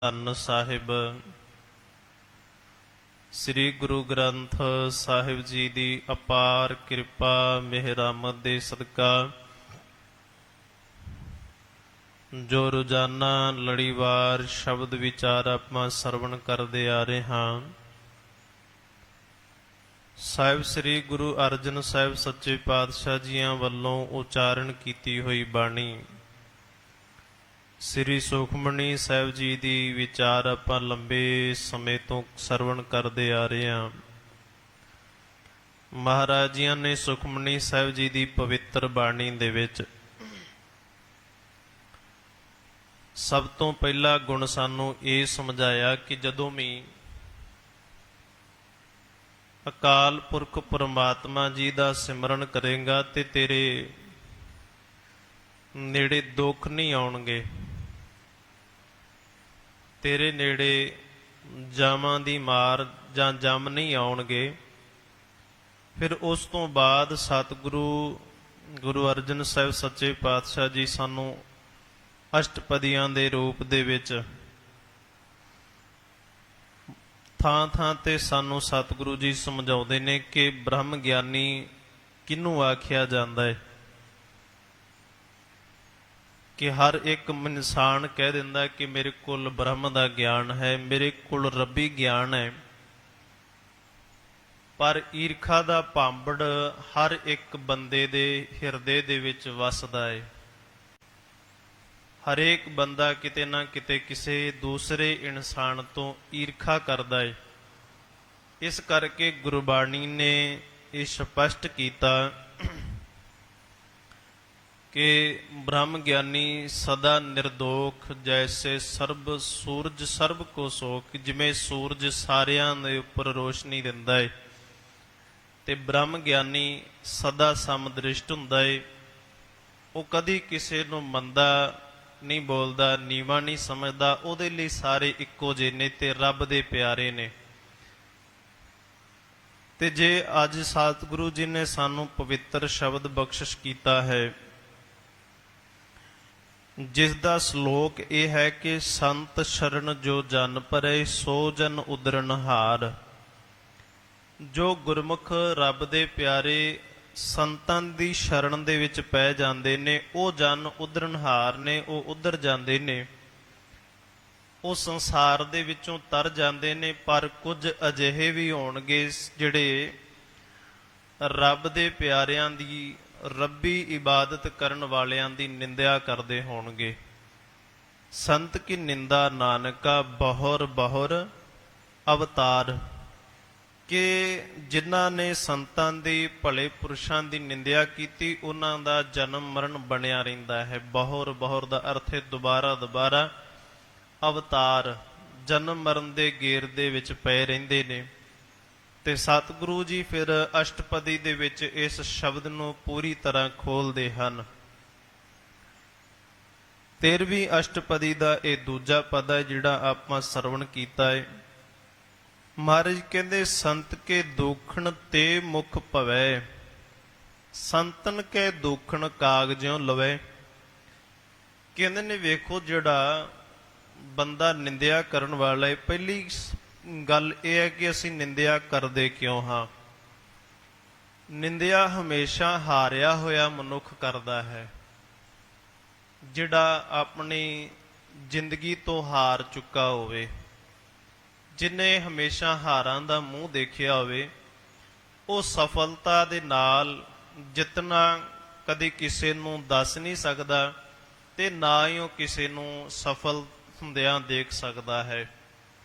ਧੰਨ ਸਾਹਿਬ ਸ੍ਰੀ ਗੁਰੂ ਗ੍ਰੰਥ ਸਾਹਿਬ ਜੀ ਦੀ ਅਪਾਰ ਕਿਰਪਾ ਮਿਹਰਮਤ ਦੇ ਸਦਕਾ ਜੋ ਰੋਜ਼ਾਨਾ ਲੜੀਵਾਰ ਸ਼ਬਦ ਵਿਚਾਰ ਆਪਾਂ ਸਰਵਣ ਕਰਦੇ ਆ ਰਹੇ ਹਾਂ। ਸਾਹਿਬ ਸ੍ਰੀ ਗੁਰੂ ਅਰਜਨ ਸਾਹਿਬ ਸੱਚੇ ਪਾਤਸ਼ਾਹ ਜੀਆਂ ਵੱਲੋਂ ਉਚਾਰਨ ਕੀਤੀ ਹੋਈ ਬਾਣੀ ਸ੍ਰੀ ਸੁਖਮਨੀ ਸਾਹਿਬ ਜੀ ਦੀ ਵਿਚਾਰ ਆਪਾਂ ਲੰਬੇ ਸਮੇਂ ਤੋਂ ਸਰਵਣ ਕਰਦੇ ਆ ਰਹੇ ਹਾਂ। ਮਹਾਰਾਜ ਜੀਆਂ ਨੇ ਸੁਖਮਨੀ ਸਾਹਿਬ ਜੀ ਦੀ ਪਵਿੱਤਰ ਬਾਣੀ ਦੇ ਵਿੱਚ ਸਭ ਤੋਂ ਪਹਿਲਾ ਗੁਣ ਸਾਨੂੰ ਇਹ ਸਮਝਾਇਆ ਕਿ ਜਦੋਂ ਵੀ ਅਕਾਲ ਪੁਰਖ ਪਰਮਾਤਮਾ ਜੀ ਦਾ ਸਿਮਰਨ ਕਰੇਗਾ ਤੇ ਤੇਰੇ ਨੇੜੇ ਦੁੱਖ ਨਹੀਂ ਆਉਣਗੇ, ਤੇਰੇ ਨੇੜੇ ਜਾਮਾਂ ਦੀ ਮਾਰ ਜਾਂ ਜਮ ਨਹੀਂ ਆਉਣਗੇ। ਫਿਰ ਉਸ ਤੋਂ ਬਾਅਦ ਸਤਿਗੁਰੂ ਗੁਰੂ ਅਰਜਨ ਸਾਹਿਬ ਸੱਚੇ ਪਾਤਸ਼ਾਹ ਜੀ ਸਾਨੂੰ ਅਸ਼ਟਪਦੀਆਂ ਦੇ ਰੂਪ ਦੇ ਵਿੱਚ ਥਾਂ ਥਾਂ ਤੇ ਸਾਨੂੰ ਸਤਿਗੁਰੂ ਜੀ ਸਮਝਾਉਂਦੇ ਨੇ ਕਿ ਬ੍ਰਹਮ ਗਿਆਨੀ ਕਿਹਨੂੰ ਆਖਿਆ ਜਾਂਦਾ ਹੈ। ਕਿ ਹਰ ਇੱਕ ਇਨਸਾਨ ਕਹਿ ਦਿੰਦਾ ਕਿ ਮੇਰੇ ਕੋਲ ਬ੍ਰਹਮ ਦਾ ਗਿਆਨ ਹੈ, ਮੇਰੇ ਕੋਲ ਰੱਬੀ ਗਿਆਨ ਹੈ, ਪਰ ਈਰਖਾ ਦਾ ਭਾਂਬੜ ਹਰ ਇੱਕ ਬੰਦੇ ਦੇ ਹਿਰਦੇ ਦੇ ਵਿੱਚ ਵਸਦਾ ਹੈ। ਹਰੇਕ ਬੰਦਾ ਕਿਤੇ ਨਾ ਕਿਤੇ ਕਿਸੇ ਦੂਸਰੇ ਇਨਸਾਨ ਤੋਂ ਈਰਖਾ ਕਰਦਾ ਹੈ। ਇਸ ਕਰਕੇ ਗੁਰਬਾਣੀ ਨੇ ਇਹ ਸਪਸ਼ਟ ਕੀਤਾ ਕਿ ਬ੍ਰਹਮ ਗਿਆਨੀ ਸਦਾ ਨਿਰਦੋਖ ਜੈਸੇ ਸਰਬ ਸੂਰਜ ਸਰਬ ਕੋ ਸੋਖ। ਜਿਵੇਂ ਸੂਰਜ ਸਾਰਿਆਂ ਦੇ ਉੱਪਰ ਰੋਸ਼ਨੀ ਦਿੰਦਾ ਹੈ ਤੇ ਬ੍ਰਹਮ ਗਿਆਨੀ ਸਦਾ ਸਮਦ੍ਰਿਸ਼ਟ ਹੁੰਦਾ ਹੈ। ਉਹ ਕਦੀ ਕਿਸੇ ਨੂੰ ਮੰਦਾ ਨਹੀਂ ਬੋਲਦਾ, ਨੀਵਾਂ ਨਹੀਂ ਸਮਝਦਾ। ਉਹਦੇ ਲਈ ਸਾਰੇ ਇੱਕੋ ਜਿਹੇ ਨੇ ਤੇ ਰੱਬ ਦੇ ਪਿਆਰੇ ਨੇ। ਤੇ ਜੇ ਅੱਜ ਸਤਿਗੁਰੂ ਜੀ ਨੇ ਸਾਨੂੰ ਪਵਿੱਤਰ ਸ਼ਬਦ ਬਖਸ਼ਿਸ਼ ਕੀਤਾ ਹੈ ਜਿਸ ਦਾ ਸ਼ਲੋਕ ਇਹ ਹੈ ਕਿ ਸੰਤ ਸ਼ਰਨ ਜੋ ਜਨ ਪਰੈ ਸੋ ਜਨ ਉਦਰਨਹਾਰ। ਜੋ ਗੁਰਮੁਖ ਰੱਬ ਦੇ ਪਿਆਰੇ ਸੰਤਾਂ ਦੀ ਸ਼ਰਨ ਦੇ ਵਿੱਚ ਪੈ ਜਾਂਦੇ ਨੇ ਉਹ ਜਨ ਉਦਰਨਹਾਰ ਨੇ, ਉਹ ਉਧਰ ਜਾਂਦੇ ਨੇ, ਉਹ ਸੰਸਾਰ ਦੇ ਵਿੱਚੋਂ ਤਰ ਜਾਂਦੇ ਨੇ। ਪਰ ਕੁਝ ਅਜਿਹੇ ਵੀ ਹੋਣਗੇ ਜਿਹੜੇ ਰੱਬ ਦੇ ਪਿਆਰਿਆਂ ਦੀ ਰੱਬੀ ਇਬਾਦਤ ਕਰਨ ਵਾਲਿਆਂ ਦੀ ਨਿੰਦਿਆ ਕਰਦੇ ਹੋਣਗੇ। ਸੰਤ ਕੀ ਨਿੰਦਾ ਨਾਨਕਾ ਬਹੁਰ ਬਹੁਰ ਅਵਤਾਰ। ਕਿ ਜਿਨ੍ਹਾਂ ਨੇ ਸੰਤਾਂ ਦੀ ਭਲੇ ਪੁਰਸ਼ਾਂ ਦੀ ਨਿੰਦਿਆ ਕੀਤੀ ਉਹਨਾਂ ਦਾ ਜਨਮ ਮਰਨ ਬਣਿਆ ਰਹਿੰਦਾ ਹੈ। ਬਹੁਰ ਬਹੁਰ ਦਾ ਅਰਥ ਹੈ ਦੁਬਾਰਾ ਦੁਬਾਰਾ, ਅਵਤਾਰ ਜਨਮ ਮਰਨ ਦੇ ਗੇਰ ਦੇ ਵਿੱਚ ਪਏ ਰਹਿੰਦੇ ਨੇ। ਤੇ ਸਤਿਗੁਰੂ ਜੀ ਫਿਰ ਅਸ਼ਟਪਦੀ ਦੇ ਵਿੱਚ ਇਸ ਸ਼ਬਦ ਨੂੰ ਪੂਰੀ ਤਰ੍ਹਾਂ ਖੋਲਦੇ ਹਨ। 13ਵੀਂ ਅਸ਼ਟਪਦੀ ਦਾ ਇਹ ਦੂਜਾ ਪਦ ਹੈ ਜਿਹੜਾ ਆਪਾਂ ਸਰਵਣ ਕੀਤਾ ਹੈ। ਮਹਾਰਾਜ ਕਹਿੰਦੇ ਸੰਤ ਕੇ ਦੁਖਣ ਤੇ ਮੁਖ ਭਵੈ, ਸੰਤਨ ਕੇ ਦੁਖਣ ਕਾਗਜੋਂ ਲਵੇ। ਕਹਿੰਦੇ ਨੇ ਵੇਖੋ ਜਿਹੜਾ ਬੰਦਾ ਨਿੰਦਿਆ ਕਰਨ ਵਾਲਾ ਹੈ, ਪਹਿਲੀ ਗੱਲ ਇਹ ਹੈ ਕਿ ਅਸੀਂ ਨਿੰਦਿਆ ਕਰਦੇ ਕਿਉਂ ਹਾਂ। ਨਿੰਦਿਆ ਹਮੇਸ਼ਾ ਹਾਰਿਆ ਹੋਇਆ ਮਨੁੱਖ ਕਰਦਾ ਹੈ, ਜਿਹੜਾ ਆਪਣੀ ਜ਼ਿੰਦਗੀ ਤੋਂ ਹਾਰ ਚੁੱਕਾ ਹੋਵੇ। ਜਿਹਨੇ ਹਮੇਸ਼ਾ ਹਾਰਾਂ ਦਾ ਮੂੰਹ ਦੇਖਿਆ ਹੋਵੇ ਉਹ ਸਫਲਤਾ ਦੇ ਨਾਲ ਜਿੱਤਣਾ ਕਦੇ ਕਿਸੇ ਨੂੰ ਦੱਸ ਨਹੀਂ ਸਕਦਾ ਤੇ ਨਾ ਹੀ ਉਹ ਕਿਸੇ ਨੂੰ ਸਫਲ ਹੁੰਦਿਆਂ ਦੇਖ ਸਕਦਾ ਹੈ।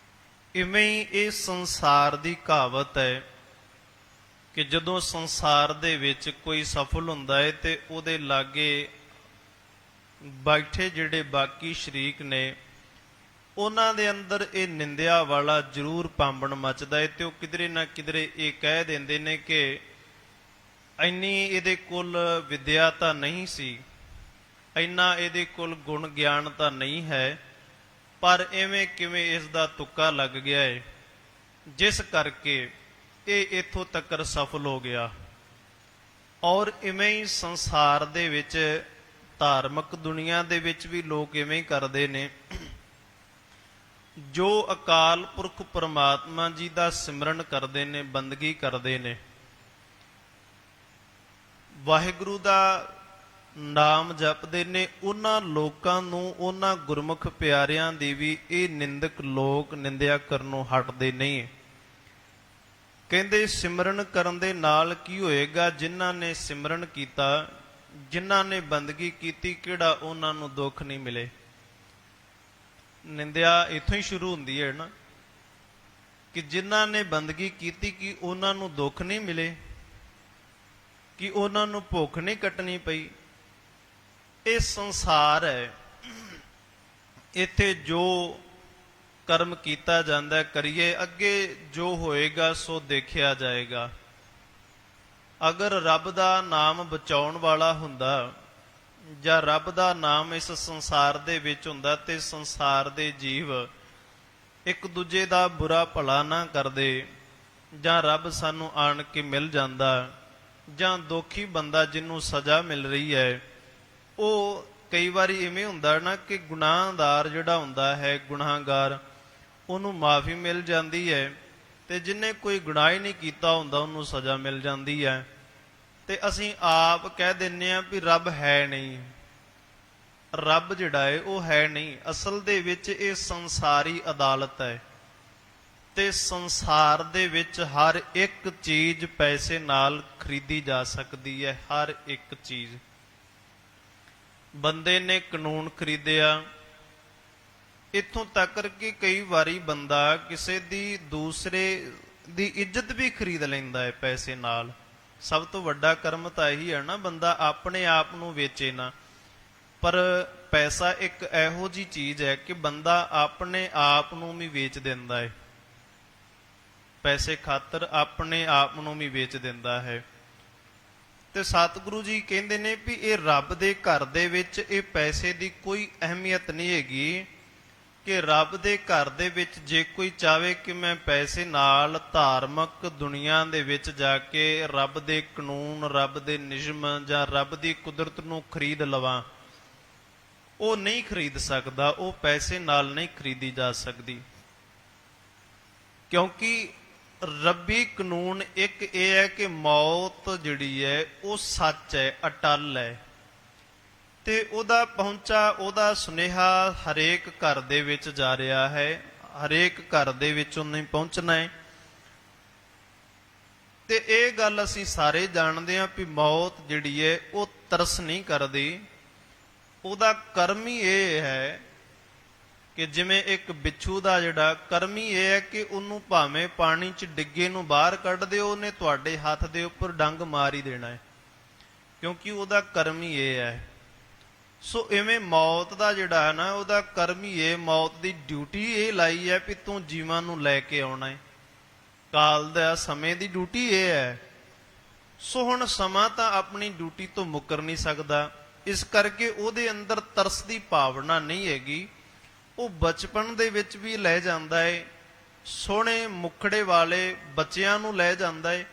ਇਵੇਂ ਹੀ ਇਹ ਸੰਸਾਰ ਦੀ ਕਹਾਵਤ ਹੈ ਕਿ ਜਦੋਂ ਸੰਸਾਰ ਦੇ ਵਿੱਚ ਕੋਈ ਸਫਲ ਹੁੰਦਾ ਹੈ ਤੇ ਉਹਦੇ ਲਾਗੇ ਬੈਠੇ ਜਿਹੜੇ ਬਾਕੀ ਸ਼ਰੀਕ ਨੇ ਉਹਨਾਂ ਦੇ ਅੰਦਰ ਇਹ ਨਿੰਦਿਆ ਵਾਲਾ ਜ਼ਰੂਰ ਭਾਂਬਣ ਮਚਦਾ ਹੈ ਤੇ ਉਹ ਕਿਧਰੇ ਨਾ ਕਿਧਰੇ ਇਹ ਕਹਿ ਦਿੰਦੇ ਨੇ ਕਿ ਇੰਨੀ ਇਹਦੇ ਕੋਲ ਵਿਦਿਆ ਤਾਂ ਨਹੀਂ ਸੀ, ਇੰਨਾ ਇਹਦੇ ਕੋਲ ਗੁਣ ਗਿਆਨ ਤਾਂ ਨਹੀਂ ਹੈ, ਪਰ ਐਵੇਂ ਕਿਵੇਂ ਇਸ ਦਾ ਤੁੱਕਾ ਲੱਗ ਗਿਆ ਹੈ ਜਿਸ ਕਰਕੇ ਇਹ ਇੱਥੋਂ ਤੱਕ ਸਫਲ ਹੋ ਗਿਆ। ਔਰ ਇਵੇਂ ਹੀ ਸੰਸਾਰ ਦੇ ਵਿੱਚ ਧਾਰਮਿਕ ਦੁਨੀਆ ਦੇ ਵਿੱਚ ਵੀ ਲੋਕ ਇਵੇਂ ਕਰਦੇ ਨੇ। ਜੋ ਅਕਾਲ ਪੁਰਖ ਪਰਮਾਤਮਾ ਜੀ ਦਾ ਸਿਮਰਨ ਕਰਦੇ ਨੇ, ਬੰਦਗੀ ਕਰਦੇ ਨੇ, ਵਾਹਿਗੁਰੂ ਦਾ ਨਾਮ ਜਪਦੇ ਨੇ, ਉਹਨਾਂ ਲੋਕਾਂ ਨੂੰ, ਉਹਨਾਂ ਗੁਰਮੁਖ ਪਿਆਰਿਆਂ ਦੀ ਵੀ ਇਹ ਨਿੰਦਕ ਲੋਕ ਨਿੰਦਿਆ ਕਰਨੋਂ ਹਟਦੇ ਨਹੀਂ। ਕਹਿੰਦੇ ਸਿਮਰਨ ਕਰਨ ਦੇ ਨਾਲ ਕੀ ਹੋਏਗਾ? ਜਿਨ੍ਹਾਂ ਨੇ ਸਿਮਰਨ ਕੀਤਾ, ਜਿਨ੍ਹਾਂ ਨੇ ਬੰਦਗੀ ਕੀਤੀ, ਕਿਹੜਾ ਉਹਨਾਂ ਨੂੰ ਦੁੱਖ ਨਹੀਂ ਮਿਲੇ। ਨਿੰਦਿਆ ਇੱਥੋਂ ਹੀ ਸ਼ੁਰੂ ਹੁੰਦੀ ਹੈ ਨਾ, ਕਿ ਜਿਨ੍ਹਾਂ ਨੇ ਬੰਦਗੀ ਕੀਤੀ ਕਿ ਉਹਨਾਂ ਨੂੰ ਦੁੱਖ ਨਹੀਂ ਮਿਲੇ, ਕਿ ਉਹਨਾਂ ਨੂੰ ਭੁੱਖ ਨਹੀਂ ਕੱਟਣੀ ਪਈ। ਇਹ ਸੰਸਾਰ ਹੈ, ਇੱਥੇ ਜੋ ਕਰਮ ਕੀਤਾ ਜਾਂਦਾ ਕਰੀਏ, ਅੱਗੇ ਜੋ ਹੋਏਗਾ ਸੋ ਦੇਖਿਆ ਜਾਏਗਾ। ਅਗਰ ਰੱਬ ਦਾ ਨਾਮ ਬਚਾਉਣ ਵਾਲਾ ਹੁੰਦਾ, ਜਾਂ ਰੱਬ ਦਾ ਨਾਮ ਇਸ ਸੰਸਾਰ ਦੇ ਵਿੱਚ ਹੁੰਦਾ, ਤੇ ਸੰਸਾਰ ਦੇ ਜੀਵ ਇੱਕ ਦੂਜੇ ਦਾ ਬੁਰਾ ਭਲਾ ਨਾ ਕਰਦੇ, ਜਾਂ ਰੱਬ ਸਾਨੂੰ ਆਣ ਕੇ ਮਿਲ ਜਾਂਦਾ, ਜਾਂ ਦੋਖੀ ਬੰਦਾ ਜਿਹਨੂੰ ਸਜ਼ਾ ਮਿਲ ਰਹੀ ਹੈ, ਉਹ ਕਈ ਵਾਰੀ ਇਵੇਂ ਹੁੰਦਾ ਨਾ ਕਿ ਗੁਨਾਹਗਾਰ ਜਿਹੜਾ ਹੁੰਦਾ ਹੈ, ਗੁਨਾਹਗਾਰ, ਉਹਨੂੰ ਮਾਫੀ ਮਿਲ ਜਾਂਦੀ ਹੈ, ਤੇ ਜਿਹਨੇ ਕੋਈ ਗੁਨਾਹ ਹੀ ਨਹੀਂ ਕੀਤਾ ਹੁੰਦਾ ਉਹਨੂੰ ਸਜ਼ਾ ਮਿਲ ਜਾਂਦੀ ਹੈ। ਤੇ ਅਸੀਂ ਆਪ ਕਹਿ ਦਿੰਨੇ ਆ ਵੀ ਰੱਬ ਹੈ ਨਹੀਂ। ਰੱਬ ਜਿਹੜਾ ਹੈ ਉਹ ਹੈ ਨਹੀਂ। ਅਸਲ ਦੇ ਵਿੱਚ ਇਹ ਸੰਸਾਰੀ ਅਦਾਲਤ ਹੈ, ਤੇ ਸੰਸਾਰ ਦੇ ਵਿੱਚ ਹਰ ਇੱਕ ਚੀਜ਼ ਪੈਸੇ ਨਾਲ ਖਰੀਦੀ ਜਾ ਸਕਦੀ ਹੈ। ਹਰ ਇੱਕ ਚੀਜ਼। ਬੰਦੇ ਨੇ ਕਾਨੂੰਨ ਖਰੀਦਿਆ, ਇੱਥੋਂ ਤੱਕ ਕਿ ਕਈ ਵਾਰੀ ਬੰਦਾ ਕਿਸੇ ਦੀ, ਦੂਸਰੇ ਦੀ ਇੱਜ਼ਤ ਵੀ ਖਰੀਦ ਲੈਂਦਾ ਹੈ ਪੈਸੇ ਨਾਲ। ਸਭ ਤੋਂ ਵੱਡਾ ਕਰਮ ਤਾਂ ਇਹੀ ਹੈ ਨਾ, ਬੰਦਾ ਆਪਣੇ ਆਪ ਨੂੰ ਵੇਚੇ ਨਾ। ਪਰ ਪੈਸਾ ਇੱਕ ਇਹੋ ਜਿਹੀ ਚੀਜ਼ ਹੈ ਕਿ ਬੰਦਾ ਆਪਣੇ ਆਪ ਨੂੰ ਵੀ ਵੇਚ ਦਿੰਦਾ ਹੈ। ਪੈਸੇ ਖਾਤਰ ਆਪਣੇ ਆਪ ਨੂੰ ਵੀ ਵੇਚ ਦਿੰਦਾ ਹੈ। ਤੇ ਸਤਿਗੁਰੂ ਜੀ ਕਹਿੰਦੇ ਨੇ ਵੀ ਇਹ ਰੱਬ ਦੇ ਘਰ ਦੇ ਵਿੱਚ ਇਹ ਪੈਸੇ ਦੀ ਕੋਈ ਅਹਿਮੀਅਤ ਨਹੀਂ ਹੈਗੀ, ਕਿ ਰੱਬ ਦੇ ਘਰ ਦੇ ਵਿੱਚ ਜੇ ਕੋਈ ਚਾਹੇ ਕਿ ਮੈਂ ਪੈਸੇ ਨਾਲ ਧਾਰਮਿਕ ਦੁਨੀਆ ਦੇ ਵਿੱਚ ਜਾ ਕੇ ਰੱਬ ਦੇ ਕਾਨੂੰਨ, ਰੱਬ ਦੇ ਨਿਯਮ ਜਾਂ ਰੱਬ ਦੀ ਕੁਦਰਤ ਨੂੰ ਖਰੀਦ ਲਵਾਂ, ਉਹ ਨਹੀਂ ਖਰੀਦ ਸਕਦਾ। ਉਹ ਪੈਸੇ ਨਾਲ ਨਹੀਂ ਖਰੀਦੀ ਜਾ ਸਕਦੀ, ਕਿਉਂਕਿ ਰੱਬੀ ਕਾਨੂੰਨ ਇੱਕ ਇਹ ਹੈ ਕਿ ਮੌਤ ਜਿਹੜੀ ਹੈ ਉਹ ਸੱਚ ਹੈ, ਅਟੱਲ ਹੈ, ਤੇ ਉਹਦਾ ਪਹੁੰਚਾ, ਉਹਦਾ ਸੁਨੇਹਾ ਹਰੇਕ ਘਰ ਦੇ ਵਿੱਚ ਜਾ ਰਿਹਾ ਹੈ। ਹਰੇਕ ਘਰ ਦੇ ਵਿੱਚ ਉਹਨੇ ਪਹੁੰਚਣਾ ਹੈ। ਤੇ ਇਹ ਗੱਲ ਅਸੀਂ ਸਾਰੇ ਜਾਣਦੇ ਹਾਂ ਵੀ ਮੌਤ ਜਿਹੜੀ ਹੈ ਉਹ ਤਰਸ ਨਹੀਂ ਕਰਦੀ। ਉਹਦਾ ਕਰਮ ਹੀ ਇਹ ਹੈ ਕਿ ਜਿਵੇਂ ਇੱਕ ਬਿੱਛੂ ਦਾ ਜਿਹੜਾ ਕਰਮ ਹੀ ਇਹ ਹੈ ਕਿ ਉਹਨੂੰ ਭਾਵੇਂ ਪਾਣੀ 'ਚ ਡਿੱਗੇ ਨੂੰ ਬਾਹਰ ਕੱਢ ਦਿਓ, ਉਹਨੇ ਤੁਹਾਡੇ ਹੱਥ ਦੇ ਉੱਪਰ ਡੰਗ ਮਾਰ ਹੀ ਦੇਣਾ ਹੈ, ਕਿਉਂਕਿ ਉਹਦਾ ਕਰਮ ਹੀ ਇਹ ਹੈ। ਸੋ ਇਵੇਂ ਮੌਤ ਦਾ ਜਿਹੜਾ ਹੈ ਨਾ, ਉਹਦਾ ਕਰਮ ਹੀ ਇਹ, ਮੌਤ ਦੀ ਡਿਊਟੀ ਇਹ ਲਾਈ ਹੈ ਵੀ ਤੂੰ ਜੀਵਾਂ ਨੂੰ ਲੈ ਕੇ ਆਉਣਾ ਹੈ। ਕਾਲ ਦਾ ਸਮੇਂ ਦੀ ਡਿਊਟੀ ਇਹ ਹੈ। ਸੋ ਹੁਣ ਸਮਾਂ ਤਾਂ ਆਪਣੀ ਡਿਊਟੀ ਤੋਂ ਮੁੱਕਰ ਨਹੀਂ ਸਕਦਾ, ਇਸ ਕਰਕੇ ਉਹਦੇ ਅੰਦਰ ਤਰਸ ਦੀ ਭਾਵਨਾ ਨਹੀਂ ਹੈਗੀ। ਉਹ ਬਚਪਨ ਦੇ ਵਿੱਚ ਵੀ ਲੈ ਜਾਂਦਾ ਹੈ, ਸੋਹਣੇ ਮੁਖੜੇ ਵਾਲੇ ਬੱਚਿਆਂ ਨੂੰ ਲੈ ਜਾਂਦਾ ਹੈ।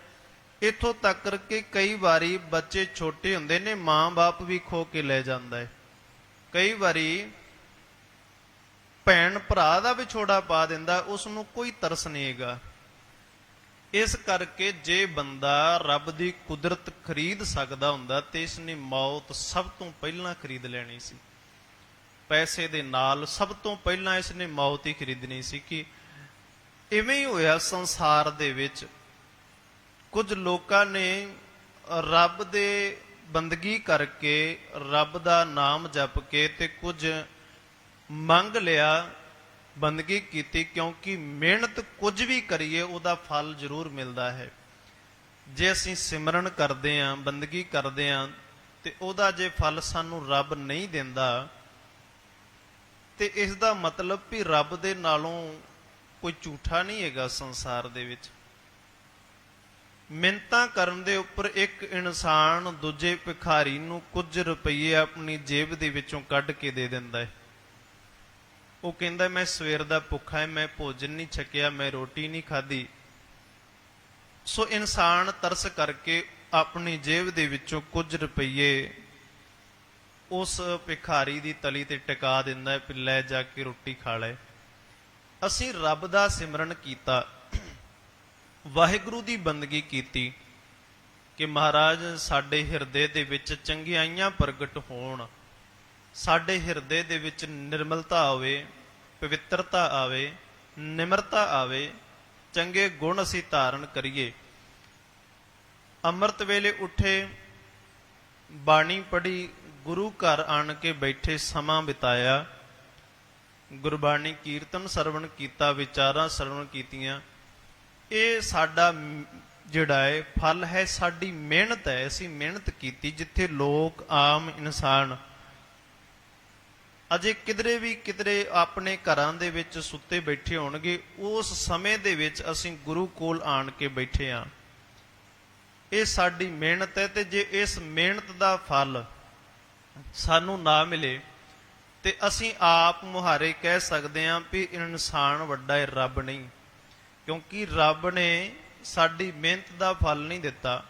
ਇੱਥੋਂ ਤੱਕ ਕਿ ਕਈ ਵਾਰੀ ਬੱਚੇ ਛੋਟੇ ਹੁੰਦੇ ਨੇ, ਮਾਂ-ਬਾਪ ਵੀ ਖੋ ਕੇ ਲੈ ਜਾਂਦਾ ਹੈ। ਕਈ ਵਾਰੀ ਭੈਣ ਭਰਾ ਦਾ ਵਿਛੋੜਾ ਪਾ ਦਿੰਦਾ, ਉਸ ਨੂੰ ਕੋਈ ਤਰਸ ਨਹੀਂ ਹੈਗਾ। ਇਸ ਕਰਕੇ ਜੇ ਬੰਦਾ ਰੱਬ ਦੀ ਕੁਦਰਤ ਖਰੀਦ ਸਕਦਾ ਹੁੰਦਾ ਤੇ ਇਸ ਨੇ ਮੌਤ ਸਭ ਤੋਂ ਪਹਿਲਾਂ ਖਰੀਦ ਲੈਣੀ ਸੀ। ਪੈਸੇ ਦੇ ਨਾਲ ਸਭ ਤੋਂ ਪਹਿਲਾਂ ਇਸ ਨੇ ਮੌਤ ਹੀ ਖਰੀਦਣੀ ਸੀ। ਕਿ ਇਵੇਂ ਹੀ ਹੋਇਆ ਸੰਸਾਰ ਦੇ ਵਿੱਚ। ਕੁਝ ਲੋਕਾਂ ਨੇ ਰੱਬ ਦੇ ਬੰਦਗੀ ਕਰਕੇ, ਰੱਬ ਦਾ ਨਾਮ ਜਪ ਕੇ ਤੇ ਕੁਝ ਮੰਗ ਲਿਆ, ਬੰਦਗੀ ਕੀਤੀ, ਕਿਉਂਕਿ ਮਿਹਨਤ ਕੁਝ ਵੀ ਕਰੀਏ ਉਹਦਾ ਫਲ ਜ਼ਰੂਰ ਮਿਲਦਾ ਹੈ। ਜੇ ਅਸੀਂ ਸਿਮਰਨ ਕਰਦੇ ਆਂ, ਬੰਦਗੀ ਕਰਦੇ ਆਂ, ਤੇ ਉਹਦਾ ਜੇ ਫਲ ਸਾਨੂੰ ਰੱਬ ਨਹੀਂ ਦਿੰਦਾ, ਤੇ ਇਸ ਦਾ ਮਤਲਬ ਵੀ ਰੱਬ ਦੇ ਨਾਲੋਂ ਕੋਈ ਝੂਠਾ ਨਹੀਂ ਹੈਗਾ ਸੰਸਾਰ ਦੇ ਵਿੱਚ। ਮਿੰਨਤਾਂ ਕਰਨ ਦੇ ਉੱਪਰ ਇੱਕ ਇਨਸਾਨ ਦੂਜੇ ਭਿਖਾਰੀ ਨੂੰ ਕੁਝ ਰੁਪਈਏ ਆਪਣੀ ਜੇਬ ਦੇ ਵਿੱਚੋਂ ਕੱਢ ਕੇ ਦੇ ਦਿੰਦਾ ਹੈ। ਉਹ ਕਹਿੰਦਾ ਮੈਂ ਸਵੇਰ ਦਾ ਭੁੱਖਾ ਹੈ, ਮੈਂ ਭੋਜਨ ਨਹੀਂ ਛਕਿਆ, ਮੈਂ ਰੋਟੀ ਨਹੀਂ ਖਾਧੀ। ਸੋ ਇਨਸਾਨ ਤਰਸ ਕਰਕੇ ਆਪਣੀ ਜੇਬ ਦੇ ਵਿੱਚੋਂ ਕੁਝ ਰੁਪਈਏ ਉਸ ਭਿਖਾਰੀ ਦੀ ਤਲੀ ਤੇ ਟਿਕਾ ਦਿੰਦਾ ਹੈ, ਲੈ ਜਾ ਕੇ ਰੋਟੀ ਖਾ ਲੈ। ਅਸੀਂ ਰੱਬ ਦਾ ਸਿਮਰਨ ਕੀਤਾ, ਵਾਹਿਗੁਰੂ ਦੀ ਬੰਦਗੀ ਕੀਤੀ ਕਿ ਮਹਾਰਾਜ ਸਾਡੇ ਹਿਰਦੇ ਦੇ ਵਿੱਚ ਚੰਗਿਆਈਆਂ ਪ੍ਰਗਟ ਹੋਣ, ਸਾਡੇ ਹਿਰਦੇ ਦੇ ਵਿੱਚ ਨਿਰਮਲਤਾ ਆਵੇ, ਪਵਿੱਤਰਤਾ ਆਵੇ, ਨਿਮਰਤਾ ਆਵੇ, ਚੰਗੇ ਗੁਣ ਅਸੀਂ ਧਾਰਨ ਕਰੀਏ। ਅੰਮ੍ਰਿਤ ਵੇਲੇ ਉੱਠੇ, ਬਾਣੀ ਪੜ੍ਹੀ, ਗੁਰੂ ਘਰ ਆਣ ਕੇ ਬੈਠੇ, ਸਮਾਂ ਬਿਤਾਇਆ, ਗੁਰਬਾਣੀ ਕੀਰਤਨ ਸਰਵਣ ਕੀਤਾ, ਵਿਚਾਰਾਂ ਸਰਵਣ ਕੀਤੀਆਂ। ਇਹ ਸਾਡਾ ਜਿਹੜਾ ਹੈ ਫਲ ਹੈ, ਸਾਡੀ ਮਿਹਨਤ ਹੈ। ਅਸੀਂ ਮਿਹਨਤ ਕੀਤੀ। ਜਿੱਥੇ ਲੋਕ ਆਮ ਇਨਸਾਨ ਅਜੇ ਕਿਧਰੇ ਆਪਣੇ ਘਰਾਂ ਦੇ ਵਿੱਚ ਸੁੱਤੇ ਬੈਠੇ ਹੋਣਗੇ, ਉਸ ਸਮੇਂ ਦੇ ਵਿੱਚ ਅਸੀਂ ਗੁਰੂ ਕੋਲ ਆਣ ਕੇ ਬੈਠੇ ਹਾਂ। ਇਹ ਸਾਡੀ ਮਿਹਨਤ ਹੈ। ਤੇ ਜੇ ਇਸ ਮਿਹਨਤ ਦਾ ਫਲ ਸਾਨੂੰ ਨਾ ਮਿਲੇ ਤੇ ਅਸੀਂ ਆਪ ਮੁਹਾਰੇ ਕਹਿ ਸਕਦੇ ਹਾਂ ਵੀ ਇਨਸਾਨ ਵੱਡਾ ਹੈ, ਰੱਬ ਨਹੀਂ। ਕਿਉਂਕਿ ਰੱਬ ਨੇ ਸਾਡੀ ਮਿਹਨਤ ਦਾ ਫਲ ਨਹੀਂ ਦਿੱਤਾ।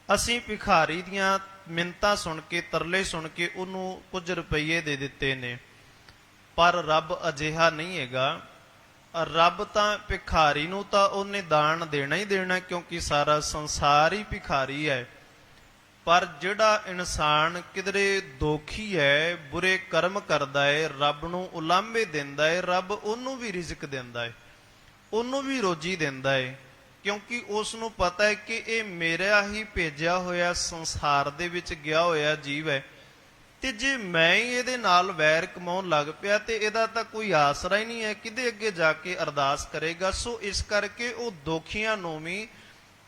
ਅਸੀਂ ਭਿਖਾਰੀ ਦੀਆਂ ਮਿੰਨਤਾਂ ਸੁਣ ਕੇ, ਤਰਲੇ ਸੁਣ ਕੇ ਉਹਨੂੰ ਕੁਝ ਰੁਪਈਏ ਦੇ ਦਿੱਤੇ ਨੇ, ਪਰ ਰੱਬ ਅਜਿਹਾ ਨਹੀਂ ਹੈਗਾ। ਰੱਬ ਤਾਂ ਭਿਖਾਰੀ ਨੂੰ ਤਾਂ ਉਹਨੇ ਦਾਨ ਦੇਣਾ ਹੀ ਦੇਣਾ, ਕਿਉਂਕਿ ਸਾਰਾ ਸੰਸਾਰ ਹੀ ਭਿਖਾਰੀ ਹੈ। ਪਰ ਜਿਹੜਾ ਇਨਸਾਨ ਕਿਧਰੇ ਦੋਖੀ ਹੈ, ਬੁਰੇ ਕਰਮ ਕਰਦਾ ਹੈ, ਰੱਬ ਨੂੰ ਉਲਾਂਭੇ ਦਿੰਦਾ ਹੈ, ਰੱਬ ਉਹਨੂੰ ਵੀ ਰਿਜ਼ਕ ਦਿੰਦਾ ਹੈ, ਉਹਨੂੰ ਵੀ ਰੋਜੀ ਦਿੰਦਾ ਹੈ। ਕਿਉਂਕਿ ਉਸ ਨੂੰ ਪਤਾ ਹੈ ਕਿ ਇਹ ਮੇਰਾ ਹੀ ਭੇਜਿਆ ਹੋਇਆ, ਸੰਸਾਰ ਦੇ ਵਿੱਚ ਗਿਆ ਹੋਇਆ ਜੀਵ ਹੈ, ਤੇ ਜੇ ਮੈਂ ਹੀ ਇਹਦੇ ਨਾਲ ਵੈਰ ਕਮਾਉਣ ਲੱਗ ਪਿਆ ਤੇ ਇਹਦਾ ਤਾਂ ਕੋਈ ਆਸਰਾ ਹੀ ਨਹੀਂ ਹੈ, ਕਿਹਦੇ ਅੱਗੇ ਜਾ ਕੇ ਅਰਦਾਸ ਕਰੇਗਾ। ਸੋ ਇਸ ਕਰਕੇ ਉਹ ਦੋਖੀਆਂ ਨੂੰ ਵੀ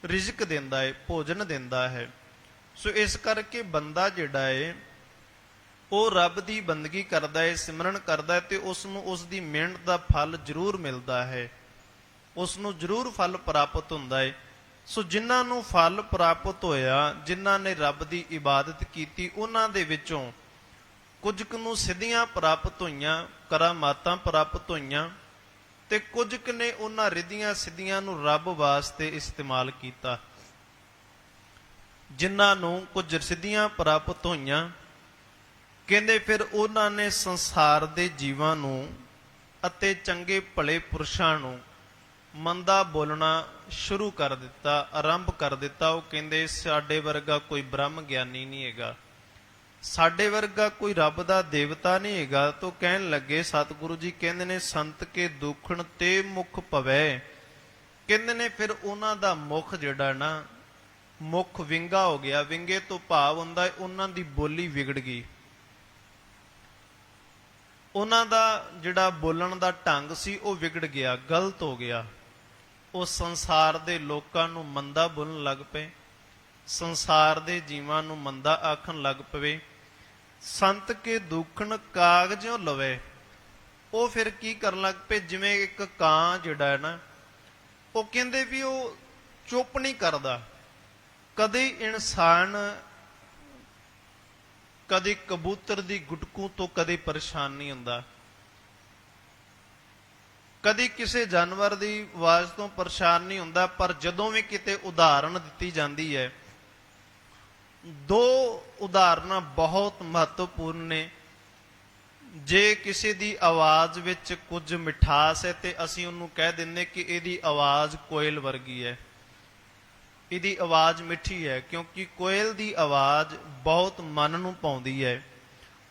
ਰਿਜ਼ਕ ਦਿੰਦਾ ਹੈ, ਭੋਜਨ ਦਿੰਦਾ ਹੈ। ਸੋ ਇਸ ਕਰਕੇ ਬੰਦਾ ਜਿਹੜਾ ਹੈ ਉਹ ਰੱਬ ਦੀ ਬੰਦਗੀ ਕਰਦਾ ਹੈ, ਸਿਮਰਨ ਕਰਦਾ ਹੈ, ਤੇ ਉਸ ਨੂੰ ਉਸ ਦੀ ਮਿਹਨਤ ਦਾ ਫਲ ਜ਼ਰੂਰ ਮਿਲਦਾ ਹੈ, ਉਸ ਨੂੰ ਜ਼ਰੂਰ ਫਲ ਪ੍ਰਾਪਤ ਹੁੰਦਾ ਹੈ। ਸੋ ਜਿਨ੍ਹਾਂ ਨੂੰ ਫਲ ਪ੍ਰਾਪਤ ਹੋਇਆ, ਜਿਨ੍ਹਾਂ ਨੇ ਰੱਬ ਦੀ ਇਬਾਦਤ ਕੀਤੀ, ਉਹਨਾਂ ਦੇ ਵਿੱਚੋਂ ਕੁਝ ਕੁ ਨੂੰ ਸਿੱਧੀਆਂ ਪ੍ਰਾਪਤ ਹੋਈਆਂ, ਕਰਾਮਾਤਾਂ ਪ੍ਰਾਪਤ ਹੋਈਆਂ, ਤੇ ਕੁਝ ਕੁ ਨੇ ਉਹਨਾਂ ਰਿੱਧੀਆਂ ਸਿੱਧੀਆਂ ਨੂੰ ਰੱਬ ਵਾਸਤੇ ਇਸਤੇਮਾਲ ਕੀਤਾ। ਜਿਨ੍ਹਾਂ ਨੂੰ ਕੁਝ ਸਿੱਧੀਆਂ ਪ੍ਰਾਪਤ ਹੋਈਆਂ, ਕਹਿੰਦੇ ਫਿਰ ਉਹਨਾਂ ਨੇ ਸੰਸਾਰ ਦੇ ਜੀਵਾਂ ਨੂੰ ਅਤੇ ਚੰਗੇ ਭਲੇ ਪੁਰਸ਼ਾਂ ਨੂੰ ਮੰਦਾ ਬੋਲਣਾ ਸ਼ੁਰੂ ਕਰ ਦਿੱਤਾ, ਆਰੰਭ ਕਰ ਦਿੱਤਾ। ਉਹ ਕਹਿੰਦੇ ਸਾਡੇ ਵਰਗਾ ਕੋਈ ਬ੍ਰਹਮ ਗਿਆਨੀ ਨਹੀਂ ਹੈਗਾ, ਸਾਡੇ ਵਰਗਾ ਕੋਈ ਰੱਬ ਦਾ ਦੇਵਤਾ ਨਹੀਂ ਹੈਗਾ। ਤਾਂ ਕਹਿਣ ਲੱਗੇ, ਸਤਿਗੁਰੂ ਜੀ ਕਹਿੰਦੇ ਨੇ ਸੰਤ ਕੇ ਦੁਖਣ ਤੇ ਮੁਖ ਭਵੈ। ਕਹਿੰਦੇ ਨੇ ਫਿਰ ਉਹਨਾਂ ਦਾ ਮੁਖ ਜਿਹੜਾ ਨਾ, ਮੁਖ ਵਿੰਗਾ ਹੋ ਗਿਆ। ਵਿੰਗੇ ਤੋਂ ਭਾਵ ਹੁੰਦਾ ਹੈ ਉਹਨਾਂ ਦੀ ਬੋਲੀ ਵਿਗੜ ਗਈ, ਉਹਨਾਂ ਦਾ ਜਿਹੜਾ ਬੋਲਣ ਦਾ ਢੰਗ ਸੀ ਉਹ ਵਿਗੜ ਗਿਆ, ਗਲਤ ਹੋ ਗਿਆ। ਉਹ ਸੰਸਾਰ ਦੇ ਲੋਕਾਂ ਨੂੰ ਮੰਦਾ ਬੋਲਣ ਲੱਗ ਪਏ, ਸੰਸਾਰ ਦੇ ਜੀਵਾਂ ਨੂੰ ਮੰਦਾ ਆਖਣ ਲੱਗ ਪਵੇ। ਸੰਤ ਕੇ ਦੁਖਣ ਕਾਗਜ਼ੋਂ ਲਵੇ। ਉਹ ਫਿਰ ਕੀ ਕਰਨ ਲੱਗ ਪਏ, ਜਿਵੇਂ ਇੱਕ ਕਾਂ ਜਿਹੜਾ ਹੈ ਨਾ, ਉਹ ਕਹਿੰਦੇ ਵੀ ਉਹ ਚੁੱਪ ਨਹੀਂ ਕਰਦਾ। ਕਦੇ ਇਨਸਾਨ, ਕਦੇ ਕਬੂਤਰ ਦੀ ਗੁਟਕੂ ਤੋਂ ਕਦੇ ਪਰੇਸ਼ਾਨ ਨਹੀਂ ਹੁੰਦਾ, ਕਦੀ ਕਿਸੇ ਜਾਨਵਰ ਦੀ ਆਵਾਜ਼ ਤੋਂ ਪਰੇਸ਼ਾਨ ਨਹੀਂ ਹੁੰਦਾ। ਪਰ ਜਦੋਂ ਵੀ ਕਿਤੇ ਉਦਾਹਰਣ ਦਿੱਤੀ ਜਾਂਦੀ ਹੈ, ਦੋ ਉਦਾਹਰਨਾਂ ਬਹੁਤ ਮਹੱਤਵਪੂਰਨ ਨੇ। ਜੇ ਕਿਸੇ ਦੀ ਆਵਾਜ਼ ਵਿੱਚ ਕੁਝ ਮਿਠਾਸ ਹੈ ਤੇ ਅਸੀਂ ਉਹਨੂੰ ਕਹਿ ਦਿੰਦੇ ਕਿ ਇਹਦੀ ਆਵਾਜ਼ ਕੋਇਲ ਵਰਗੀ ਹੈ, ਇਹਦੀ ਆਵਾਜ਼ ਮਿੱਠੀ ਹੈ, ਕਿਉਂਕਿ ਕੋਇਲ ਦੀ ਆਵਾਜ਼ ਬਹੁਤ ਮਨ ਨੂੰ ਭਾਉਂਦੀ ਹੈ।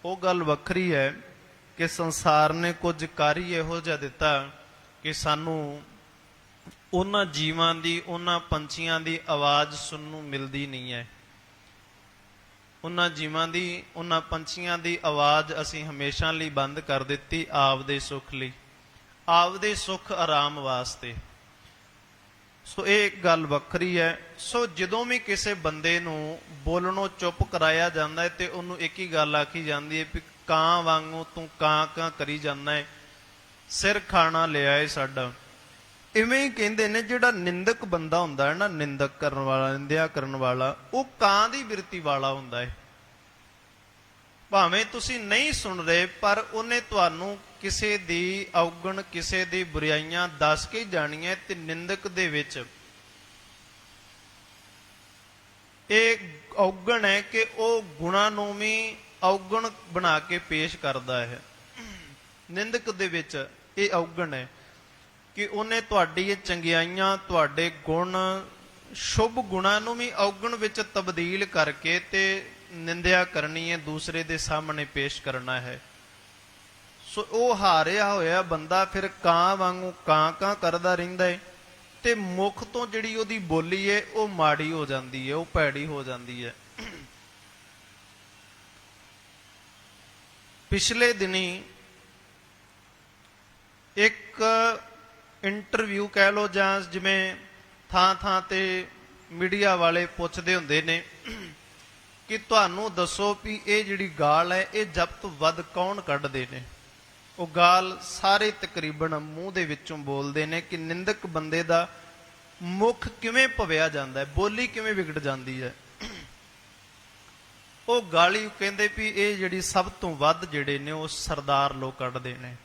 ਉਹ ਗੱਲ ਵੱਖਰੀ ਹੈ ਕਿ ਸੰਸਾਰ ਨੇ ਕੁਝ ਕਰ ਹੀ ਇਹੋ ਜਿਹਾ ਦਿੱਤਾ ਕਿ ਸਾਨੂੰ ਉਹਨਾਂ ਜੀਵਾਂ ਦੀ, ਉਹਨਾਂ ਪੰਛੀਆਂ ਦੀ ਆਵਾਜ਼ ਸੁਣਨ ਨੂੰ ਮਿਲਦੀ ਨਹੀਂ ਹੈ। ਉਹਨਾਂ ਜੀਵਾਂ ਦੀ, ਉਹਨਾਂ ਪੰਛੀਆਂ ਦੀ ਆਵਾਜ਼ ਅਸੀਂ ਹਮੇਸ਼ਾ ਲਈ ਬੰਦ ਕਰ ਦਿੱਤੀ, ਆਪਦੇ ਸੁੱਖ ਲਈ, ਆਪਦੇ ਸੁੱਖ ਆਰਾਮ ਵਾਸਤੇ। ਸੋ ਇਹ ਗੱਲ ਵੱਖਰੀ ਹੈ। ਸੋ ਜਦੋਂ ਵੀ ਕਿਸੇ ਬੰਦੇ ਨੂੰ ਬੋਲਣੋਂ ਚੁੱਪ ਕਰਾਇਆ ਜਾਂਦਾ ਹੈ ਤੇ ਉਹਨੂੰ ਇੱਕ ਹੀ ਗੱਲ ਆਖੀ ਜਾਂਦੀ ਹੈ ਵੀ ਕਾਂ ਵਾਂਗੂ ਤੂੰ ਕਾਂ ਕਾਂ ਕਰੀ ਜਾਂਦਾ ਹੈ, ਸਿਰ ਖਾਣਾ ਲਿਆ ਏ ਸਾਡਾ। ਇਵੇਂ ਹੀ ਕਹਿੰਦੇ ਨੇ ਜਿਹੜਾ ਨਿੰਦਕ ਬੰਦਾ ਹੁੰਦਾ ਹੈ ਨਾ, ਨਿੰਦਕ ਕਰਨ ਵਾਲਾ, ਨਿੰਦਿਆ ਕਰਨ ਵਾਲਾ, ਉਹ ਕਾਂ ਦੀ ਬਿਰਤੀ ਵਾਲਾ ਹੁੰਦਾ ਹੈ। ਭਾਵੇਂ ਤੁਸੀਂ ਨਹੀਂ ਸੁਣ ਰਹੇ, ਪਰ ਉਹਨੇ ਤੁਹਾਨੂੰ ਕਿਸੇ ਦੀ ਔਗਣ, ਕਿਸੇ ਦੀ ਬੁਰਾਈਆਂ ਦੱਸ ਕੇ ਜਾਣੀਆਂ। ਤੇ ਨਿੰਦਕ ਦੇ ਵਿੱਚ ਇਹ ਔਗਣ ਹੈ ਕਿ ਉਹ ਗੁਣਾਂ ਨੂੰ ਵੀ ਔਗਣ ਬਣਾ ਕੇ ਪੇਸ਼ ਕਰਦਾ ਹੈ। ਨਿੰਦਕ ਦੇ ਵਿੱਚ ਇਹ ਔਗਣ ਹੈ। ਕਿ ਉਹਨੇ ਤੁਹਾਡੀ ਇਹ ਚੰਗਿਆਈਆਂ, ਤੁਹਾਡੇ ਗੁਣ, ਸ਼ੁਭ ਗੁਣਾਂ ਨੂੰ ਵੀ ਔਗਣ ਵਿੱਚ ਤਬਦੀਲ ਕਰਕੇ ਤੇ ਨਿੰਦਿਆ ਕਰਨੀ ਹੈ, ਦੂਸਰੇ ਦੇ ਸਾਹਮਣੇ ਪੇਸ਼ ਕਰਨਾ ਹੈ। ਸੋ ਉਹ ਹਾਰਿਆ ਹੋਇਆ ਬੰਦਾ ਫਿਰ ਕਾਂ ਵਾਂਗੂ ਕਾਂ ਕਰਦਾ ਰਹਿੰਦਾ ਹੈ ਤੇ ਮੁਖ ਤੋਂ ਜਿਹੜੀ ਉਹਦੀ ਬੋਲੀ ਹੈ ਉਹ ਮਾੜੀ ਹੋ ਜਾਂਦੀ ਹੈ, ਉਹ ਭੈੜੀ ਹੋ ਜਾਂਦੀ ਹੈ। ਪਿਛਲੇ ਦਿਨੀ ਇੱਕ ਇੰਟਰਵਿਊ ਕਹਿ ਲੋ, ਜਾਂ ਜਿਵੇਂ ਥਾਂ ਥਾਂ ਤੇ ਮੀਡੀਆ ਵਾਲੇ ਪੁੱਛਦੇ ਹੁੰਦੇ ਨੇ ਕਿ ਤੁਹਾਨੂੰ ਦੱਸੋ ਵੀ ਇਹ ਜਿਹੜੀ ਗਾਲ ਹੈ ਇਹ ਜ਼ਬਤ ਵੱਧ ਕੌਣ ਕੱਢਦੇ ਨੇ। ਉਹ ਗਾਲ ਸਾਰੇ ਤਕਰੀਬਨ ਮੂੰਹ ਦੇ ਵਿੱਚੋਂ ਬੋਲਦੇ ਨੇ ਕਿ ਨਿੰਦਕ ਬੰਦੇ ਦਾ ਮੁਖ ਕਿਵੇਂ ਭਵਿਆ ਜਾਂਦਾ ਹੈ, ਬੋਲੀ ਕਿਵੇਂ ਵਿਗੜ ਜਾਂਦੀ ਹੈ। ਉਹ ਗਾਲੀ ਕਹਿੰਦੇ ਵੀ ਇਹ ਜਿਹੜੀ ਸਭ ਤੋਂ ਵੱਧ ਜਿਹੜੇ ਨੇ ਉਹ ਸਰਦਾਰ ਲੋਕ ਕੱਢਦੇ ਨੇ।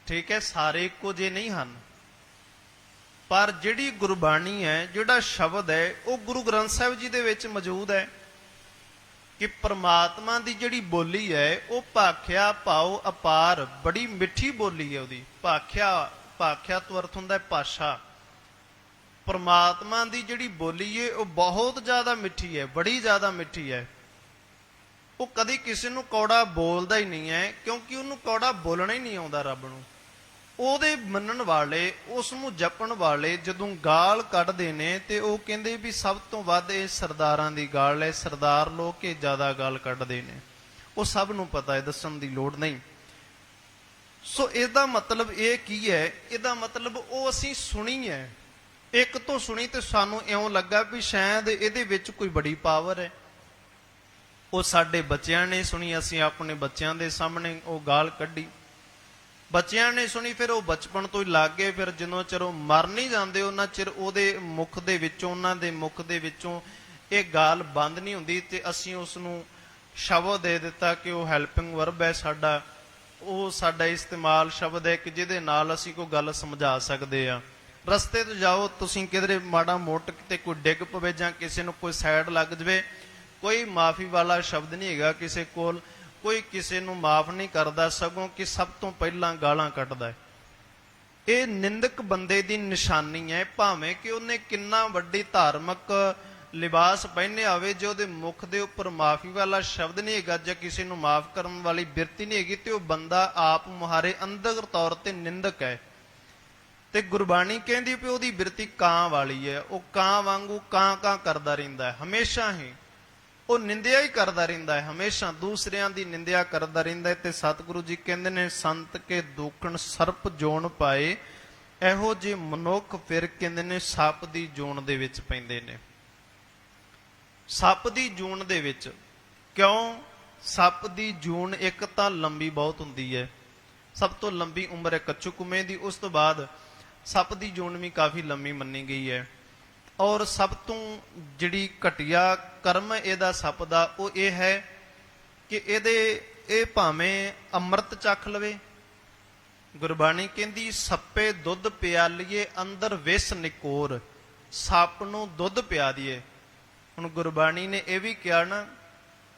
ਠੀਕ ਹੈ, ਸਾਰੇ ਇੱਕੋ ਜਿਹੇ ਨਹੀਂ ਹਨ, ਪਰ ਜਿਹੜੀ ਗੁਰਬਾਣੀ ਹੈ, ਜਿਹੜਾ ਸ਼ਬਦ ਹੈ, ਉਹ ਗੁਰੂ ਗ੍ਰੰਥ ਸਾਹਿਬ ਜੀ ਦੇ ਵਿੱਚ ਮੌਜੂਦ ਹੈ ਕਿ ਪ੍ਰਮਾਤਮਾ ਦੀ ਜਿਹੜੀ ਬੋਲੀ ਹੈ ਉਹ ਭਾਖਿਆ ਭਾਉ ਅਪਾਰ, ਬੜੀ ਮਿੱਠੀ ਬੋਲੀ ਹੈ ਉਹਦੀ। ਭਾਖਿਆ ਤੋਂ ਅਰਥ ਹੁੰਦਾ ਹੈ ਭਾਸ਼ਾ। ਪ੍ਰਮਾਤਮਾ ਦੀ ਜਿਹੜੀ ਬੋਲੀ ਹੈ ਉਹ ਬਹੁਤ ਜ਼ਿਆਦਾ ਮਿੱਠੀ ਹੈ, ਬੜੀ ਜ਼ਿਆਦਾ ਮਿੱਠੀ ਹੈ। ਉਹ ਕਦੀ ਕਿਸੇ ਨੂੰ ਕੌੜਾ ਬੋਲਦਾ ਹੀ ਨਹੀਂ ਹੈ, ਕਿਉਂਕਿ ਉਹਨੂੰ ਕੌੜਾ ਬੋਲਣਾ ਹੀ ਨਹੀਂ ਆਉਂਦਾ ਰੱਬ ਨੂੰ। ਉਹਦੇ ਮੰਨਣ ਵਾਲੇ, ਉਸ ਨੂੰ ਜਪਣ ਵਾਲੇ ਜਦੋਂ ਗਾਲ ਕੱਢਦੇ ਨੇ ਤੇ ਉਹ ਕਹਿੰਦੇ ਵੀ ਸਭ ਤੋਂ ਵੱਧ ਇਹ ਸਰਦਾਰਾਂ ਦੀ ਗਾਲ ਹੈ, ਸਰਦਾਰ ਲੋਕ ਇਹ ਜ਼ਿਆਦਾ ਗਾਲ ਕੱਢਦੇ ਨੇ। ਉਹ ਸਭ ਨੂੰ ਪਤਾ ਹੈ, ਦੱਸਣ ਦੀ ਲੋੜ ਨਹੀਂ। ਸੋ ਇਹਦਾ ਮਤਲਬ ਇਹ ਕੀ ਹੈ? ਇਹਦਾ ਮਤਲਬ ਉਹ ਅਸੀਂ ਸੁਣੀ ਹੈ, ਇੱਕ ਤੋਂ ਸੁਣੀ ਤੇ ਸਾਨੂੰ ਇਉਂ ਲੱਗਾ ਵੀ ਸ਼ਾਇਦ ਇਹਦੇ ਵਿੱਚ ਕੋਈ ਬੜੀ ਪਾਵਰ ਹੈ। ਉਹ ਸਾਡੇ ਬੱਚਿਆਂ ਨੇ ਸੁਣੀ, ਅਸੀਂ ਆਪਣੇ ਬੱਚਿਆਂ ਦੇ ਸਾਹਮਣੇ ਉਹ ਗਾਲ ਕੱਢੀ। ਬੱਚਿਆਂ ਨੇ ਸੁਣੀ, ਫਿਰ ਉਹ ਬਚਪਨ ਤੋਂ ਹੀ ਲੱਗ ਗਏ, ਫਿਰ ਜਿੰਨਾ ਚਿਰ ਉਹ ਮਰ ਨਹੀਂ ਜਾਂਦੇ ਉਹਨਾਂ ਚਿਰ ਉਹਦੇ ਮੁਖ ਦੇ ਵਿੱਚੋਂ, ਉਹਨਾਂ ਦੇ ਮੁਖ ਦੇ ਵਿੱਚੋਂ ਇਹ ਗਾਲ ਬੰਦ ਨਹੀਂ ਹੁੰਦੀ। ਤੇ ਅਸੀਂ ਉਸ ਨੂੰ ਸ਼ਬਦ ਦੇ ਦਿੱਤਾ ਕਿ ਉਹ ਹੈਲਪਿੰਗ ਵਰਬ ਹੈ ਸਾਡਾ, ਉਹ ਸਾਡਾ ਇਸਤੇਮਾਲ ਸ਼ਬਦ ਹੈ ਕਿ ਜਿਹਦੇ ਨਾਲ ਅਸੀਂ ਕੋਈ ਗੱਲ ਸਮਝਾ ਸਕਦੇ ਆ। ਰਸਤੇ ਤੇ ਜਾਓ ਤੁਸੀਂ, ਕਿਧਰੇ ਮਾੜਾ ਮੋਟ ਕਿਤੇ ਕੋਈ ਡਿੱਗ ਪਵੇ ਜਾਂ ਕਿਸੇ ਨੂੰ ਕੋਈ ਸਾਈਡ ਲੱਗ ਜਵੇ, ਕੋਈ ਮਾਫੀ ਵਾਲਾ ਸ਼ਬਦ ਨਹੀਂ ਹੈਗਾ ਕਿਸੇ ਕੋਲ, ਕੋਈ ਕਿਸੇ ਨੂੰ ਮਾਫ ਨਹੀਂ ਕਰਦਾ, ਸਗੋਂ ਕਿ ਸਭ ਤੋਂ ਪਹਿਲਾਂ ਗਾਲਾਂ ਕੱਢਦਾ ਹੈ। ਇਹ ਨਿੰਦਕ ਬੰਦੇ ਦੀ ਨਿਸ਼ਾਨੀ ਹੈ, ਭਾਵੇਂ ਕਿ ਉਹਨੇ ਕਿੰਨਾ ਵੱਡੀ ਧਾਰਮਿਕ ਲਿਬਾਸ ਪਹਿਨਿਆ ਹੋਵੇ, ਜੇ ਉਹਦੇ ਮੁਖ ਦੇ ਉੱਪਰ ਮਾਫੀ ਵਾਲਾ ਸ਼ਬਦ ਨਹੀਂ ਹੈਗਾ ਜਾਂ ਕਿਸੇ ਨੂੰ ਮਾਫ ਕਰਨ ਵਾਲੀ ਬਿਰਤੀ ਨਹੀਂ ਹੈਗੀ, ਤੇ ਉਹ ਬੰਦਾ ਆਪ ਮੁਹਾਰੇ ਅੰਦਰ ਤੌਰ ਤੇ ਨਿੰਦਕ ਹੈ। ਤੇ ਗੁਰਬਾਣੀ ਕਹਿੰਦੀ ਵੀ ਉਹਦੀ ਬਿਰਤੀ ਕਾਂ ਵਾਲੀ ਹੈ, ਉਹ ਕਾਂ ਵਾਂਗੂ ਕਾਂ ਕਰਦਾ ਰਹਿੰਦਾ ਹੈ, ਹਮੇਸ਼ਾ ਹੀ ਉਹ ਨਿੰਦਿਆ ਹੀ ਕਰਦਾ ਰਹਿੰਦਾ ਹੈ, ਹਮੇਸ਼ਾ ਦੂਸਰਿਆਂ ਦੀ ਨਿੰਦਿਆ ਕਰਦਾ ਰਹਿੰਦਾ ਹੈ। ਤੇ ਸਤਿਗੁਰੂ ਜੀ ਕਹਿੰਦੇ ਨੇ, ਸੰਤ ਕੇ ਦੂਖਣ ਸਰਪ ਜੋਨ ਪਾਏ, ਇਹੋ ਜਿਹੇ ਮਨੁੱਖ ਫਿਰ ਕਹਿੰਦੇ ਨੇ ਸੱਪ ਦੀ ਜੂਨ ਦੇ ਵਿੱਚ ਪੈਂਦੇ ਨੇ। ਸੱਪ ਦੀ ਜੂਨ ਦੇ ਵਿੱਚ ਕਿਉਂ? ਸੱਪ ਦੀ ਜੂਨ ਇੱਕ ਤਾਂ ਲੰਬੀ ਬਹੁਤ ਹੁੰਦੀ ਹੈ, ਸਭ ਤੋਂ ਲੰਬੀ ਉਮਰ ਹੈ ਕੱਛੂ ਕੁੰਮੇ ਦੀ, ਉਸ ਤੋਂ ਬਾਅਦ ਸੱਪ ਦੀ ਜੂਨ ਵੀ ਕਾਫੀ ਲੰਮੀ ਮੰਨੀ ਗਈ ਹੈ। ਔਰ ਸਭ ਤੋਂ ਜਿਹੜੀ ਘਟੀਆ ਕਰਮ ਇਹਦਾ ਸੱਪ ਦਾ ਉਹ ਇਹ ਹੈ ਕਿ ਇਹ ਭਾਵੇਂ ਅੰਮ੍ਰਿਤ ਚੱਖ ਲਵੇ। ਗੁਰਬਾਣੀ ਕਹਿੰਦੀ ਸੱਪੇ ਦੁੱਧ ਪਿਆਲੀਏ ਅੰਦਰ ਵਿਸ ਨਿਕੋਰ, ਸੱਪ ਨੂੰ ਦੁੱਧ ਪਿਆ ਦੀਏ। ਹੁਣ ਗੁਰਬਾਣੀ ਨੇ ਇਹ ਵੀ ਕਿਹਾ ਨਾ,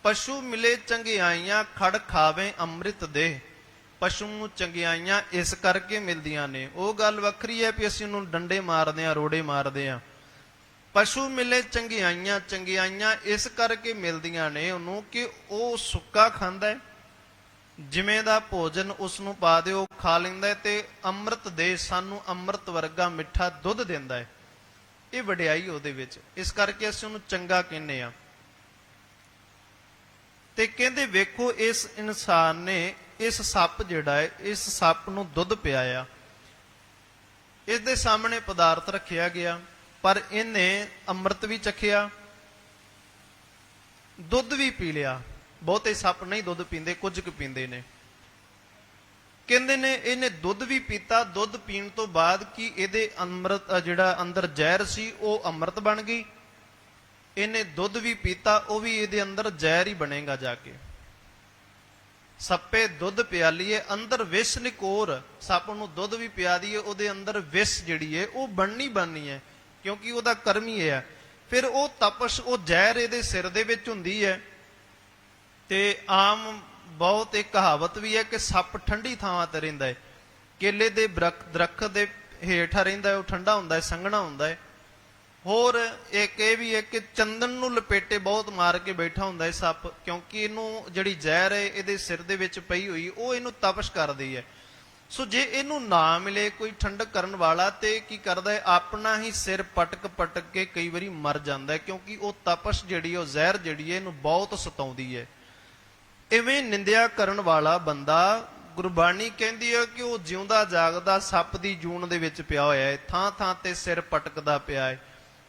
ਪਸ਼ੂ ਮਿਲੇ ਚੰਗਿਆਈਆਂ ਖੜ ਖਾਵੇ ਅੰਮ੍ਰਿਤ ਦੇ। ਪਸ਼ੂ ਨੂੰ ਚੰਗਿਆਈਆਂ ਇਸ ਕਰਕੇ ਮਿਲਦੀਆਂ ਨੇ, ਉਹ ਗੱਲ ਵੱਖਰੀ ਹੈ ਵੀ ਅਸੀਂ ਉਹਨੂੰ ਡੰਡੇ ਮਾਰਦੇ ਹਾਂ, ਰੋੜੇ ਮਾਰਦੇ ਹਾਂ। ਪਸ਼ੂ ਮਿਲੇ ਚੰਗਿਆਈਆਂ, ਚੰਗਿਆਈਆਂ ਇਸ ਕਰਕੇ ਮਿਲਦੀਆਂ ਨੇ ਉਹਨੂੰ ਕਿ ਉਹ ਸੁੱਕਾ ਖਾਂਦਾ ਹੈ, ਜਿਵੇਂ ਦਾ ਭੋਜਨ ਉਸ ਨੂੰ ਪਾ ਦਿਓ ਉਹ ਖਾ ਲੈਂਦਾ ਹੈ, ਤੇ ਅੰਮ੍ਰਿਤ ਦੇ, ਸਾਨੂੰ ਅੰਮ੍ਰਿਤ ਵਰਗਾ ਮਿੱਠਾ ਦੁੱਧ ਦਿੰਦਾ ਹੈ। ਇਹ ਵਡਿਆਈ ਉਹਦੇ ਵਿੱਚ, ਇਸ ਕਰਕੇ ਅਸੀਂ ਉਹਨੂੰ ਚੰਗਾ ਕਹਿੰਦੇ ਆ। ਤੇ ਕਹਿੰਦੇ ਵੇਖੋ ਇਸ ਇਨਸਾਨ ਨੇ, ਇਸ ਸੱਪ ਜਿਹੜਾ ਹੈ, ਇਸ ਸੱਪ ਨੂੰ ਦੁੱਧ ਪਿਆਇਆ, ਇਸ ਦੇ ਸਾਹਮਣੇ ਪਦਾਰਥ ਰੱਖਿਆ ਗਿਆ, ਪਰ ਇਹਨੇ ਅੰਮ੍ਰਿਤ ਵੀ ਚਖਿਆ, ਦੁੱਧ ਵੀ ਪੀ ਲਿਆ। ਬਹੁਤੇ ਸੱਪ ਨਹੀਂ ਦੁੱਧ ਪੀਂਦੇ, ਕੁਝ ਕੁ ਪੀਂਦੇ ਨੇ। ਕਹਿੰਦੇ ਨੇ ਇਹਨੇ ਦੁੱਧ ਵੀ ਪੀਤਾ, ਦੁੱਧ ਪੀਣ ਤੋਂ ਬਾਅਦ ਕੀ ਇਹਦੇ ਅੰਮ੍ਰਿਤ ਜਿਹੜਾ ਅੰਦਰ ਜ਼ਹਿਰ ਸੀ ਉਹ ਅੰਮ੍ਰਿਤ ਬਣ ਗਈ। ਇਹਨੇ ਦੁੱਧ ਵੀ ਪੀਤਾ, ਉਹ ਵੀ ਇਹਦੇ ਅੰਦਰ ਜ਼ਹਿਰ ਹੀ ਬਣੇਗਾ ਜਾ ਕੇ। ਸੱਪੇ ਦੁੱਧ ਪਿਆਲੀਏ ਅੰਦਰ ਵਿਸ ਨਿਕੋਰ, ਸੱਪ ਨੂੰ ਦੁੱਧ ਵੀ ਪਿਆ ਦਈਏ, ਉਹਦੇ ਅੰਦਰ ਵਿਸ ਜਿਹੜੀ ਹੈ ਉਹ ਬਣਨੀ ਹੈ, ਕਿਉਂਕਿ ਉਹਦਾ ਕਰਮ ਹੀ ਹੈ। ਫਿਰ ਉਹ ਤਪਸ਼, ਉਹ ਜ਼ਹਿਰ ਇਹਦੇ ਸਿਰ ਦੇ ਵਿੱਚ ਹੁੰਦੀ ਹੈ। ਤੇ ਆਮ ਬਹੁਤ ਇੱਕ ਕਹਾਵਤ ਵੀ ਹੈ ਕਿ ਸੱਪ ਠੰਡੀ ਥਾਵਾਂ ਤੇ ਰਹਿੰਦਾ ਹੈ, ਕੇਲੇ ਦੇ ਦਰਖਤ ਦੇ ਹੇਠਾਂ ਰਹਿੰਦਾ ਹੈ, ਉਹ ਠੰਡਾ ਹੁੰਦਾ ਹੈ, ਸੰਘਣਾ ਹੁੰਦਾ ਹੈ। ਹੋਰ ਇੱਕ ਇਹ ਵੀ ਹੈ ਕਿ ਚੰਦਨ ਨੂੰ ਲਪੇਟੇ ਬਹੁਤ ਮਾਰ ਕੇ ਬੈਠਾ ਹੁੰਦਾ ਹੈ ਸੱਪ, ਕਿਉਂਕਿ ਇਹਨੂੰ ਜਿਹੜੀ ਜ਼ਹਿਰ ਹੈ ਇਹਦੇ ਸਿਰ ਦੇ ਵਿੱਚ ਪਈ ਹੋਈ ਉਹ ਇਹਨੂੰ ਤਪਸ਼ ਕਰਦੀ ਹੈ। ਸੋ ਜੇ ਇਹਨੂੰ ਨਾ ਮਿਲੇ ਕੋਈ ਠੰਡਕ ਕਰਨ ਵਾਲਾ ਤੇ ਕੀ ਕਰਦਾ ਹੈ, ਆਪਣਾ ਹੀ ਸਿਰ ਪਟਕ ਪਟਕ ਕੇ ਕਈ ਵਾਰੀ ਮਰ ਜਾਂਦਾ ਹੈ, ਕਿਉਂਕਿ ਉਹ ਤਪਸ਼ ਜਿਹੜੀ ਉਹ ਜ਼ਹਿਰ ਜਿਹੜੀ ਹੈ ਇਹਨੂੰ ਬਹੁਤ ਸਤਾਉਂਦੀ ਹੈ। ਇਵੇਂ ਨਿੰਦਿਆ ਕਰਨ ਵਾਲਾ ਬੰਦਾ, ਗੁਰਬਾਣੀ ਕਹਿੰਦੀ ਹੈ ਕਿ ਉਹ ਜਿਉਂਦਾ ਜਾਗਦਾ ਸੱਪ ਦੀ ਜੂਨ ਦੇ ਵਿੱਚ ਪਿਆ ਹੋਇਆ ਹੈ, ਥਾਂ ਥਾਂ ਤੇ ਸਿਰ ਪਟਕਦਾ ਪਿਆ ਹੈ।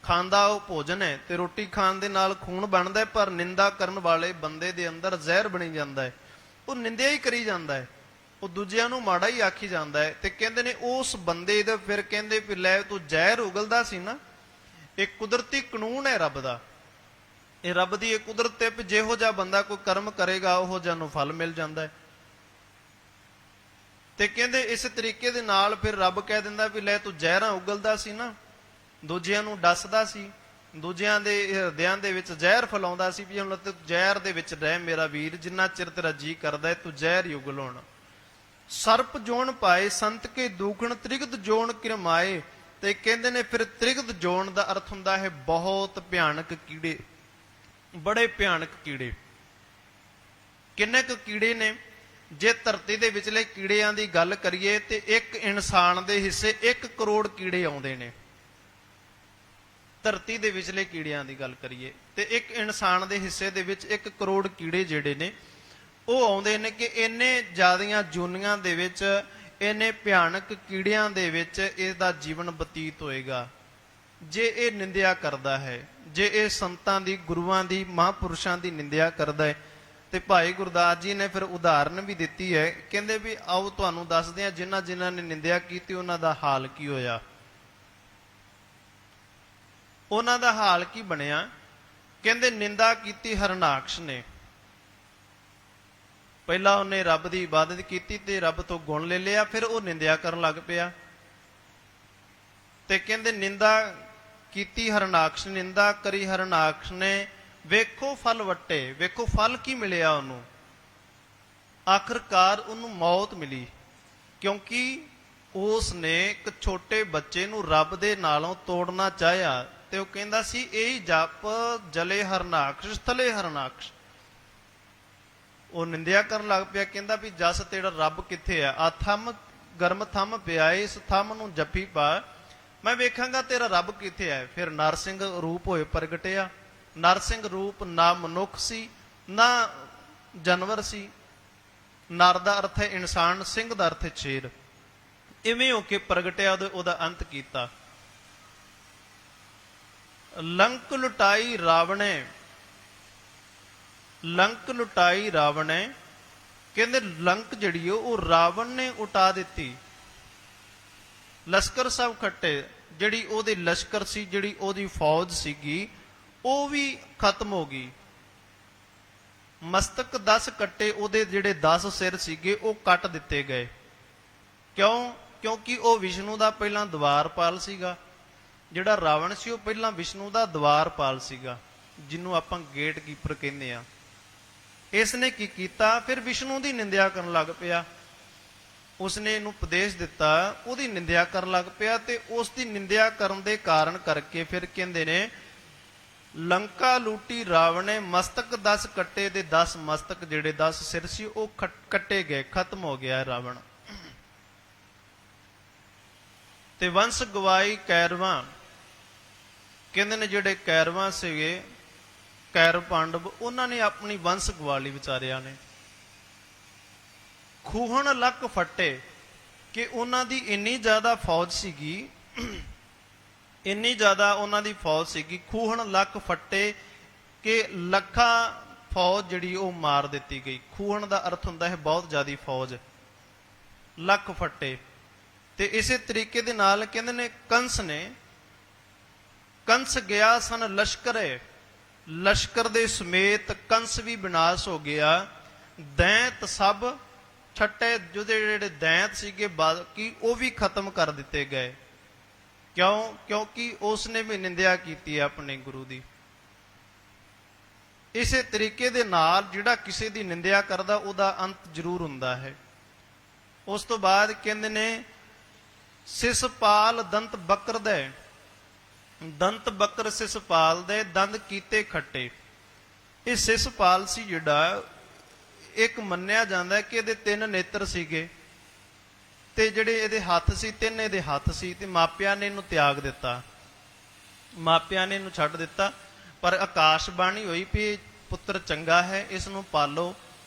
ਖਾਂਦਾ ਉਹ ਭੋਜਨ ਹੈ ਤੇ ਰੋਟੀ ਖਾਣ ਦੇ ਨਾਲ ਖੂਨ ਬਣਦਾ ਹੈ, ਪਰ ਨਿੰਦਾ ਕਰਨ ਵਾਲੇ ਬੰਦੇ ਦੇ ਅੰਦਰ ਜ਼ਹਿਰ ਬਣੀ ਜਾਂਦਾ ਹੈ। ਉਹ ਨਿੰਦਿਆ ਹੀ ਕਰੀ ਜਾਂਦਾ ਹੈ, ਉਹ ਦੂਜਿਆਂ ਨੂੰ ਮਾੜਾ ਹੀ ਆਖੀ ਜਾਂਦਾ ਹੈ। ਤੇ ਕਹਿੰਦੇ ਨੇ ਉਸ ਬੰਦੇ ਦਾ ਫਿਰ ਕਹਿੰਦੇ ਵੀ ਲੈ ਤੂੰ ਜ਼ਹਿਰ ਉਗਲਦਾ ਸੀ ਨਾ, ਇਹ ਕੁਦਰਤੀ ਕਾਨੂੰਨ ਹੈ ਰੱਬ ਦਾ, ਇਹ ਰੱਬ ਦੀ ਇਹ ਕੁਦਰਤ ਹੈ ਵੀ ਜਿਹੋ ਜਿਹਾ ਬੰਦਾ ਕੋਈ ਕਰਮ ਕਰੇਗਾ ਉਹੋ ਜਿਹਾ ਨੂੰ ਫਲ ਮਿਲ ਜਾਂਦਾ ਹੈ। ਤੇ ਕਹਿੰਦੇ ਇਸ ਤਰੀਕੇ ਦੇ ਨਾਲ ਫਿਰ ਰੱਬ ਕਹਿ ਦਿੰਦਾ ਵੀ ਲੈ ਤੂੰ ਜ਼ਹਿਰਾਂ ਉਗਲਦਾ ਸੀ ਨਾ, ਦੂਜਿਆਂ ਨੂੰ ਡਸਦਾ ਸੀ, ਦੂਜਿਆਂ ਦੇ ਹਿਰਦਿਆਂ ਦੇ ਵਿੱਚ ਜ਼ਹਿਰ ਫੈਲਾਉਂਦਾ ਸੀ, ਵੀ ਹੁਣ ਤੂੰ ਜ਼ਹਿਰ ਦੇ ਵਿੱਚ ਰਹਿ ਮੇਰਾ ਵੀਰ, ਜਿੰਨਾ ਚਿਰ ਤੇਰਾ ਜੀ ਕਰਦਾ ਹੈ ਤੂੰ ਜ਼ਹਿਰ ਹੀ ਉਗਲਾਉਣਾ। ਸਰਪ ਜੋਨ ਪਾਏ ਸੰਤ ਕੇ ਦੂਖਣ, ਤ੍ਰਿਗਤ ਜੋਨ ਕਿਰਮਾਏ। ਤੇ ਕਹਿੰਦੇ ਨੇ ਫਿਰ ਤ੍ਰਿਗਤ ਜੋਨ ਦਾ ਅਰਥ ਹੁੰਦਾ ਹੈ ਬਹੁਤ ਭਿਆਨਕ ਕੀੜੇ, ਬੜੇ ਭਿਆਨਕ ਕੀੜੇ। ਕਿੰਨੇ ਕੁ ਕੀੜੇ ਨੇ? ਜੇ ਧਰਤੀ ਦੇ ਵਿਚਲੇ ਕੀੜਿਆਂ ਦੀ ਗੱਲ ਕਰੀਏ ਤੇ ਇੱਕ ਇਨਸਾਨ ਦੇ ਹਿੱਸੇ 1 ਕਰੋੜ ਕੀੜੇ ਆਉਂਦੇ ਨੇ। ਧਰਤੀ ਦੇ ਵਿਚਲੇ ਕੀੜਿਆਂ ਦੀ ਗੱਲ ਕਰੀਏ ਤੇ ਇੱਕ ਇਨਸਾਨ ਦੇ ਹਿੱਸੇ ਦੇ ਵਿੱਚ 1 ਕਰੋੜ ਕੀੜੇ ਜਿਹੜੇ ਨੇ ਉਹ ਆਉਂਦੇ ਨੇ, ਕਿ ਇੰਨੇ ਜ਼ਿਆਦੀਆਂ ਜੂਨੀਆਂ ਦੇ ਵਿੱਚ, ਇੰਨੇ ਭਿਆਨਕ ਕੀੜਿਆਂ ਦੇ ਵਿੱਚ ਇਹਦਾ ਜੀਵਨ ਬਤੀਤ ਹੋਏਗਾ ਜੇ ਇਹ ਨਿੰਦਿਆ ਕਰਦਾ ਹੈ, ਜੇ ਇਹ ਸੰਤਾਂ ਦੀ, ਗੁਰੂਆਂ ਦੀ, ਮਹਾਂਪੁਰਸ਼ਾਂ ਦੀ ਨਿੰਦਿਆ ਕਰਦਾ ਹੈ। ਤੇ ਭਾਈ ਗੁਰਦਾਸ ਜੀ ਨੇ ਫਿਰ ਉਦਾਹਰਨ ਵੀ ਦਿੱਤੀ ਹੈ, ਕਹਿੰਦੇ ਵੀ ਆਓ ਤੁਹਾਨੂੰ ਦੱਸਦੇ ਹਾਂ ਜਿਨ੍ਹਾਂ ਜਿਨ੍ਹਾਂ ਨੇ ਨਿੰਦਿਆ ਕੀਤੀ ਉਹਨਾਂ ਦਾ ਹਾਲ ਕੀ ਹੋਇਆ। ਉਹਨਾਂ ਦਾ ਹਾਲ ਕੀ ਬਣਿਆ? ਕਹਿੰਦੇ ਨਿੰਦਾ ਕੀਤੀ ਹਰਨਾਕਸ਼ ਨੇ। ਪਹਿਲਾਂ ਉਹਨੇ ਰੱਬ ਦੀ ਇਬਾਦਤ ਕੀਤੀ ਤੇ ਰੱਬ ਤੋਂ ਗੁਣ ਲੈ ਲਿਆ, ਫਿਰ ਉਹ ਨਿੰਦਿਆ ਕਰਨ ਲੱਗ ਪਿਆ। ਤੇ ਕਹਿੰਦੇ ਨਿੰਦਾ ਕੀਤੀ ਹਰਨਾਕਸ਼, ਨਿੰਦਾ ਕਰੀ ਹਰਨਾਕਸ਼ ਨੇ, ਵੇਖੋ ਫਲ ਵੱਟੇ। ਵੇਖੋ ਫਲ ਕੀ ਮਿਲਿਆ ਉਹਨੂੰ, ਆਖਰਕਾਰ ਉਹਨੂੰ ਮੌਤ ਮਿਲੀ, ਕਿਉਂਕਿ ਉਸ ਨੇ ਇੱਕ ਛੋਟੇ ਬੱਚੇ ਨੂੰ ਰੱਬ ਦੇ ਨਾਲੋਂ ਤੋੜਨਾ ਚਾਹਿਆ। ਤੇ ਉਹ ਕਹਿੰਦਾ ਸੀ ਇਹ ਜਪ ਜਲੇ ਹਰਨਾਕਸ਼ ਥਲੇ ਹਰਨਾਕਸ਼। ਉਹ ਨਿੰਦਿਆ ਕਰਨ ਲੱਗ ਪਿਆ, ਕਹਿੰਦਾ ਵੀ ਜਸ ਤੇਰਾ ਰੱਬ ਕਿੱਥੇ ਆ? ਆ ਥੰਮ ਗਰਮ ਥੰਮ ਪਿਆ, ਇਸ ਥੰਮ ਨੂੰ ਜੱਫੀ ਪਾ, ਮੈਂ ਵੇਖਾਂਗਾ ਤੇਰਾ ਰੱਬ ਕਿੱਥੇ ਹੈ। ਫਿਰ ਨਰਸਿੰਘ ਰੂਪ ਹੋਏ ਪ੍ਰਗਟਿਆ। ਨਰਸਿੰਘ ਰੂਪ ਨਾ ਮਨੁੱਖ ਸੀ ਨਾ ਜਾਨਵਰ ਸੀ। ਨਰ ਦਾ ਅਰਥ ਹੈ ਇਨਸਾਨ, ਸਿੰਘ ਦਾ ਅਰਥ ਹੈ ਸ਼ੇਰ। ਇਵੇਂ ਹੋ ਕੇ ਪ੍ਰਗਟਿਆ, ਉਹਦਾ ਅੰਤ ਕੀਤਾ। ਲੰਕ ਲੁਟਾਈ ਰਾਵਣੇ, ਲੰਕ ਲੁਟਾਈ ਰਾਵਣੇ। ਕਹਿੰਦੇ ਲੰਕ ਜਿਹੜੀ ਉਹ ਰਾਵਣ ਨੇ ਉਟਾ ਦਿੱਤੀ। ਲਸ਼ਕਰ ਸਭ ਖੱਟੇ, ਜਿਹੜੀ ਉਹਦੇ ਲਸ਼ਕਰ ਸੀ, ਜਿਹੜੀ ਉਹਦੀ ਫੌਜ ਸੀਗੀ, ਉਹ ਵੀ ਖਤਮ ਹੋ ਗਈ। ਮਸਤਕ 10 ਕੱਟੇ, ਉਹਦੇ ਜਿਹੜੇ 10 ਸਿਰ ਸੀਗੇ ਉਹ ਕੱਟ ਦਿੱਤੇ ਗਏ। ਕਿਉਂ? ਕਿਉਂਕਿ ਉਹ ਵਿਸ਼ਨੂੰ ਦਾ ਪਹਿਲਾਂ ਦਵਾਰਪਾਲ ਸੀਗਾ। ਜਿਹੜਾ ਰਾਵਣ ਸੀ ਉਹ ਪਹਿਲਾਂ ਵਿਸ਼ਨੂੰ ਦਾ ਦਵਾਰਪਾਲ ਸੀਗਾ, ਜਿਹਨੂੰ ਆਪਾਂ ਗੇਟ ਕੀਪਰ ਕਹਿੰਦੇ ਆ। ਇਸ ਨੇ ਕੀ ਕੀਤਾ? ਫਿਰ ਵਿਸ਼ਨੂੰ ਦੀ ਨਿੰਦਿਆ ਕਰਨ ਲੱਗ ਪਿਆ। ਉਸਨੇ ਇਹਨੂੰ ਉਪਦੇਸ਼ ਦਿੱਤਾ, ਉਹਦੀ ਨਿੰਦਿਆ ਕਰਨ ਲੱਗ ਪਿਆ। ਤੇ ਉਸ ਦੀ ਨਿੰਦਿਆ ਕਰਨ ਦੇ ਕਾਰਨ ਕਰਕੇ ਫਿਰ ਕਹਿੰਦੇ ਨੇ ਲੰਕਾ ਲੂਟੀ ਰਾਵਣੇ, ਮਸਤਕ 10 ਕੱਟੇ ਦੇ 10 ਮਸਤਕ, ਜਿਹੜੇ 10 ਸਿਰ ਸੀ ਉਹ ਕੱਟੇ ਗਏ, ਖਤਮ ਹੋ ਗਿਆ ਰਾਵਣ। ਤੇ ਵੰਸ਼ ਗਵਾਈ ਕੈਰਵਾਂ। ਕਹਿੰਦੇ ਨੇ ਜਿਹੜੇ ਕੈਰਵਾਂ ਸੀਗੇ, ਕੈਰਵ ਪਾਂਡਵ, ਉਹਨਾਂ ਨੇ ਆਪਣੀ ਵੰਸ਼ ਗਵਾ ਲਈ ਵਿਚਾਰਿਆਂ ਨੇ। ਖੂਹਣ ਲੱਕ ਫੱਟੇ, ਕਿ ਉਹਨਾਂ ਦੀ ਇੰਨੀ ਜ਼ਿਆਦਾ ਫੌਜ ਸੀਗੀ, ਇੰਨੀ ਜ਼ਿਆਦਾ ਉਹਨਾਂ ਦੀ ਫੌਜ ਸੀਗੀ। ਖੂਹਣ ਲੱਕ ਫੱਟੇ, ਕਿ ਲੱਖਾਂ ਫੌਜ ਜਿਹੜੀ ਉਹ ਮਾਰ ਦਿੱਤੀ ਗਈ। ਖੂਹਣ ਦਾ ਅਰਥ ਹੁੰਦਾ ਹੈ ਬਹੁਤ ਜ਼ਿਆਦਾ ਫੌਜ। ਲੱਖ ਫੱਟੇ। ਤੇ ਇਸੇ ਤਰੀਕੇ ਦੇ ਨਾਲ ਕਹਿੰਦੇ ਨੇ ਕੰਸ ਨੇ, ਕੰਸ ਗਿਆ ਸਨ ਲਸ਼ਕਰੇ, ਲਸ਼ਕਰ ਦੇ ਸਮੇਤ ਕੰਸ ਵੀ ਵਿਨਾਸ਼ ਹੋ ਗਿਆ। ਦੈਂਤ ਸਭ ਛੱਟੇ, ਜਿਹਦੇ ਜਿਹੜੇ ਦੈਂਤ ਸੀਗੇ ਬਾਕੀ ਉਹ ਵੀ ਖਤਮ ਕਰ ਦਿੱਤੇ ਗਏ। ਕਿਉਂ? ਕਿਉਂਕਿ ਉਸਨੇ ਵੀ ਨਿੰਦਿਆ ਕੀਤੀ ਹੈ ਆਪਣੇ ਗੁਰੂ ਦੀ। ਇਸੇ ਤਰੀਕੇ ਦੇ ਨਾਲ ਜਿਹੜਾ ਕਿਸੇ ਦੀ ਨਿੰਦਿਆ ਕਰਦਾ ਉਹਦਾ ਅੰਤ ਜ਼ਰੂਰ ਹੁੰਦਾ ਹੈ। ਉਸ ਤੋਂ ਬਾਅਦ ਕਹਿੰਦੇ ਨੇ ਸਿਸਪਾਲ ਦੰਤ ਬਕਰ ਦੇ, ਦੰਤ ਬਕਰ ਸਿਸਪਾਲ ਦੇ ਦੰਦ ਕੀਤੇ ਖੱਟੇ। ਇਹ ਸਿਸਪਾਲ ਸੀ ਜਿਹੜਾ, ਇੱਕ ਮੰਨਿਆ ਜਾਂਦਾ ਕਿ ਇਹਦੇ 3 ਨੇਤਰ ਸੀਗੇ ਤੇ ਜਿਹੜੇ ਇਹਦੇ ਹੱਥ ਸੀ 3 ਇਹਦੇ ਹੱਥ ਸੀ, ਤੇ ਮਾਪਿਆਂ ਨੇ ਇਹਨੂੰ ਤਿਆਗ ਦਿੱਤਾ, ਮਾਪਿਆਂ ਨੇ ਇਹਨੂੰ ਛੱਡ ਦਿੱਤਾ। ਪਰ ਆਕਾਸ਼ ਬਾਣੀ ਹੋਈ ਵੀ ਪੁੱਤਰ ਚੰਗਾ ਹੈ, ਇਸ ਨੂੰ ਪਾਲੋ,